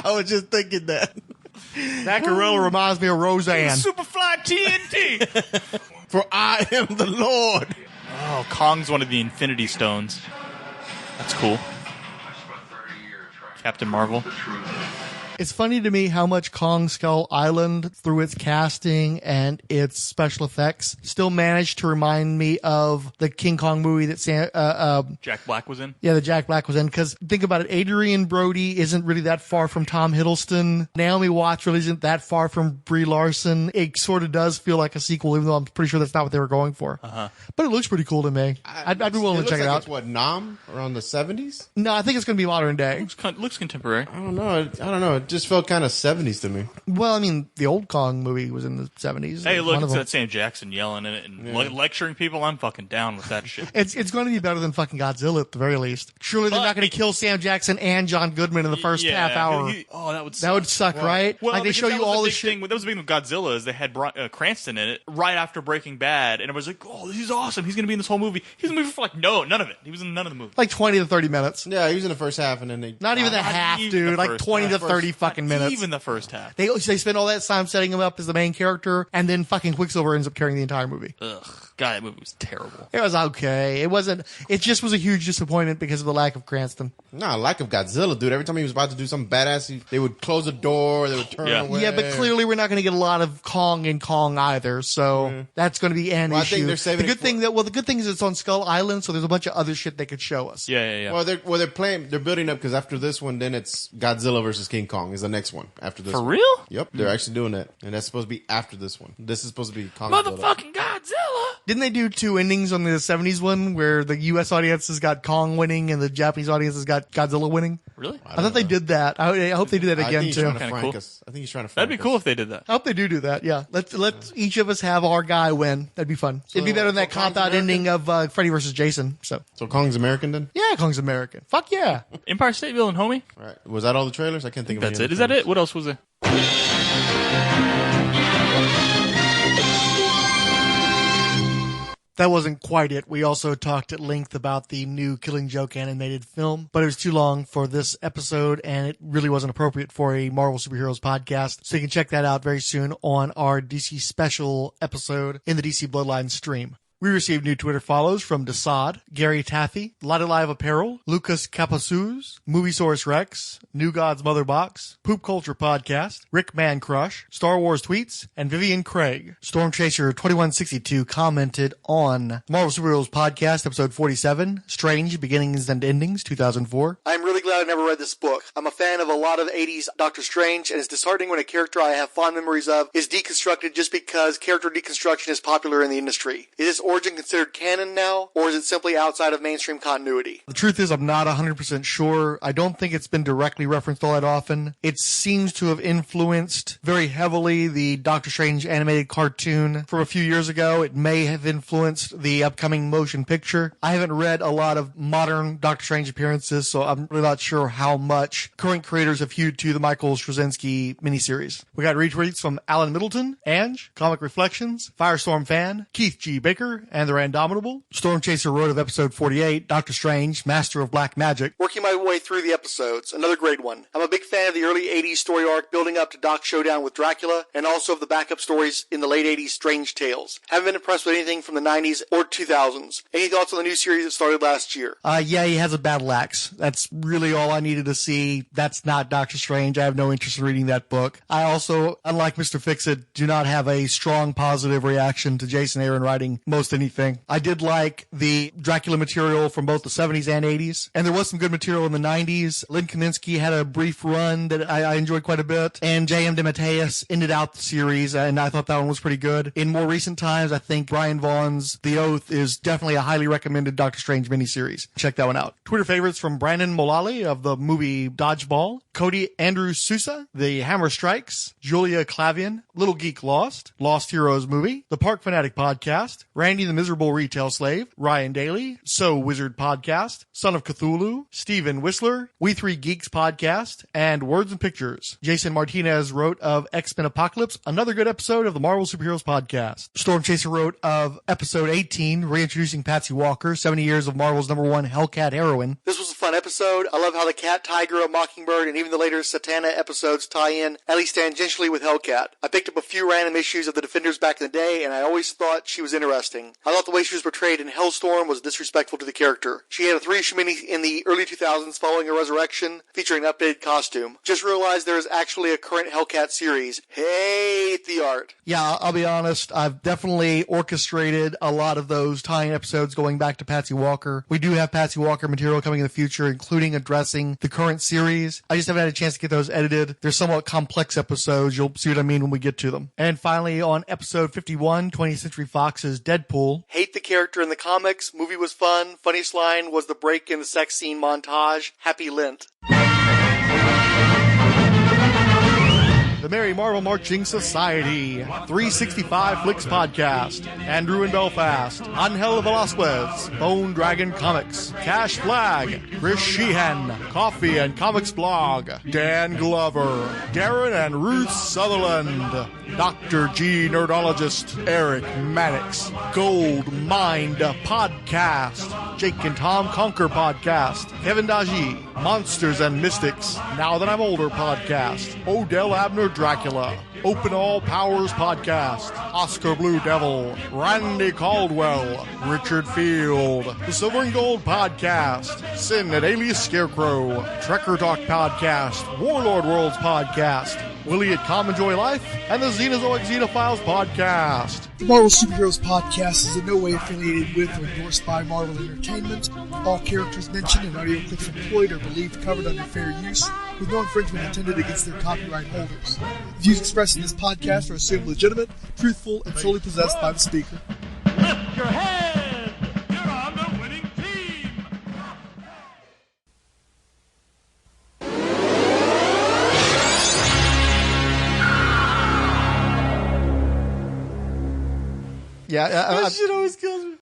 I was just thinking that. That gorilla reminds me of Roseanne. Superfly TNT. For I am the Lord. Oh, Kong's one of the Infinity Stones. That's cool. Captain Marvel. It's funny to me how much Kong Skull Island, through its casting and its special effects, still managed to remind me of the King Kong movie that Jack Black was in. Yeah, the Jack Black was in. Because think about it, Adrian Brody isn't really that far from Tom Hiddleston. Naomi Watts really isn't that far from Brie Larson. It sort of does feel like a sequel, even though I'm pretty sure that's not what they were going for. But it looks pretty cool to me. I'd be willing to check it out. It's what, Nam? Around the 70s? No, I think it's going to be modern day. Looks contemporary. I don't know. It just felt kind of 70s to me. Well, I mean, the old Kong movie was in the 70s. Hey, look, One of it's them. that Sam Jackson yelling in it and lecturing people. I'm fucking down with that shit. It's going to be better than fucking Godzilla at the very least. Surely they're not going to kill Sam Jackson and John Goodman in the first half hour. That would suck, right? Well, like they show you all the this shit. thing. That was the thing with Godzilla is they had Cranston in it right after Breaking Bad, and everybody's like, "Oh, he's awesome. He's going to be in this whole movie." He's in the movie for like none of it. He was in none of the movie. Like 20 to 30 minutes. Yeah, he was in the first half, and then they Not even the half, even dude. the Like first 20 to half. 35 fucking minutes. Even the first half. They spend all that time setting him up as the main character, and then fucking Quicksilver ends up carrying the entire movie. Ugh. God, that movie was terrible. It was okay. It just was a huge disappointment because of the lack of Cranston. Nah, lack of Godzilla, dude. Every time he was about to do something badass, they would close the door, they would turn away. Yeah, but clearly we're not going to get a lot of Kong in Kong either, so that's going to be an issue. I think they're saving the good thing is it's on Skull Island, so there's a bunch of other shit they could show us. Yeah. Well, they're building up because after this one, then it's Godzilla versus King Kong is the next one after this. For one. real? Yep, they're actually doing that, and that's supposed to be after this one. This is supposed to be Kong. Motherfucking Godzilla! Didn't they do two endings on the 70s one where the U.S. audiences got Kong winning and the Japanese audiences got Godzilla winning? Really? I thought they did that. I hope they do that again, too. Kind of cool. I think he's trying to That'd be cool if they did that. I hope they do that, yeah. Let's each of us have our guy win. That'd be fun. It'd be better than that cop-out ending of Freddy versus Jason. So Kong's American then? Yeah, Kong's American. Fuck yeah. Empire State Building, homie. All right. Was that all the trailers? I can't think of That's it. Is that it? What else was there? That wasn't quite it. We also talked at length about the new Killing Joke animated film, but it was too long for this episode, and it really wasn't appropriate for a Marvel Superheroes podcast. So you can check that out very soon on our DC special episode in the DC Bloodline stream. We received new Twitter follows from Desad, Gary Taffy, Lottie Live Apparel, Lucas Capasuz, Moviesaurus Rex, New God's Mother Box, Poop Culture Podcast, Rick Man Crush, Star Wars Tweets, and Vivian Craig. Stormchaser2162 commented on Marvel Superheroes Podcast, episode 47, Strange Beginnings and Endings, 2004. I'm really glad I never read this book. I'm a fan of a lot of 80s Doctor Strange, and it's disheartening when a character I have fond memories of is deconstructed just because character deconstruction is popular in the industry. Is this origin considered canon now, or is it simply outside of mainstream continuity? The truth is, I'm not 100% sure. I don't think it's been directly referenced all that often. It seems to have influenced very heavily the Doctor Strange animated cartoon from a few years ago. It may have influenced the upcoming motion picture. I haven't read a lot of modern Doctor Strange appearances, so I'm really not sure how much current creators have hewed to the Michael Straczynski miniseries. We got retweets from Alan Middleton, Ange, Comic Reflections, Firestorm Fan, Keith G. Baker, and the Randominable. Stormchaser wrote of episode 48, Doctor Strange, Master of Black Magic. Working my way through the episodes, another great one. I'm a big fan of the early 80s story arc building up to Doc's showdown with Dracula, and also of the backup stories in the late 80s Strange Tales. Haven't been impressed with anything from the 90s or 2000s. Any thoughts on the new series that started last year? Yeah, he has a battle axe. That's really all I needed to see. That's not Doctor Strange. I have no interest in reading that book. I also, unlike Mr. Fixit, do not have a strong positive reaction to Jason Aaron writing most anything. I did like the Dracula material from both the 70s and 80s, and there was some good material in the 90s. Lynn Kaminsky had a brief run that I enjoyed quite a bit, and J.M. DeMatteis ended out the series, and I thought that one was pretty good. In more recent times, I think Brian Vaughn's The Oath is definitely a highly recommended Doctor Strange miniseries. Check that one out. Twitter favorites from Brandon Molali of the movie Dodgeball, Cody Andrew Sousa, The Hammer Strikes, Julia Clavian, Little Geek Lost, Lost Heroes Movie, The Park Fanatic Podcast, Randy the Miserable Retail Slave, Ryan Daly, So Wizard Podcast, Son of Cthulhu, Steven Whistler, We Three Geeks Podcast, and Words and Pictures. Jason Martinez wrote of X-Men Apocalypse, another good episode of the Marvel Superheroes Podcast. Stormchaser wrote of episode 18, reintroducing Patsy Walker, 70 years of Marvel's #1 Hellcat heroine. This was a fun episode. I love how the Cat, Tiger, a Mockingbird, and even the later Satana episodes tie in, at least tangentially, with Hellcat. I picked up a few random issues of the Defenders back in the day, and I always thought she was interesting. I thought the way she was portrayed in Hellstorm was disrespectful to the character. She had a 3-issue mini in the early 2000s following her resurrection, featuring an updated costume. Just realized there is actually a current Hellcat series. Hate the art. Yeah, I'll be honest, I've definitely orchestrated a lot of those tie-in episodes going back to Patsy Walker. We do have Patsy Walker material coming in the future, including addressing the current series. I just haven't had a chance to get those edited. They're somewhat complex episodes. You'll see what I mean when we get to them. And finally, on episode 51, 20th Century Fox's Deadpool. Hate the character in the comics. Movie was fun. Funniest line was the break in the sex scene montage. Happy Lent. The Merry Marvel Marching Society, 365 Flicks Podcast, Andrew in Belfast, Angel Velasquez, Bone Dragon Comics, Cash Flag, Chris Sheehan, Coffee and Comics Blog, Dan Glover, Darren and Ruth Sutherland, Dr. G Nerdologist, Eric Mannix, Gold Mind Podcast, Jake and Tom Conquer Podcast, Kevin Daji, Monsters and Mystics, Now That I'm Older podcast, Odell Abner Dracula, Open All Powers podcast, Oscar Blue Devil, Randy Caldwell, Richard Field, The Silver and Gold podcast, Sin at Alias Scarecrow, Trekker Talk podcast, Warlord Worlds podcast, Willie at Common Joy Life, and the Xenozoic Xenophiles podcast. The Marvel Superheroes podcast is in no way affiliated with or endorsed by Marvel Entertainment. All characters mentioned and audio clips employed are believed covered under fair use, with no infringement intended against their copyright holders. The views expressed in this podcast are assumed legitimate, truthful, and solely possessed by the speaker. Lift your head! You're on the winning team! Yeah, That shit always kills me.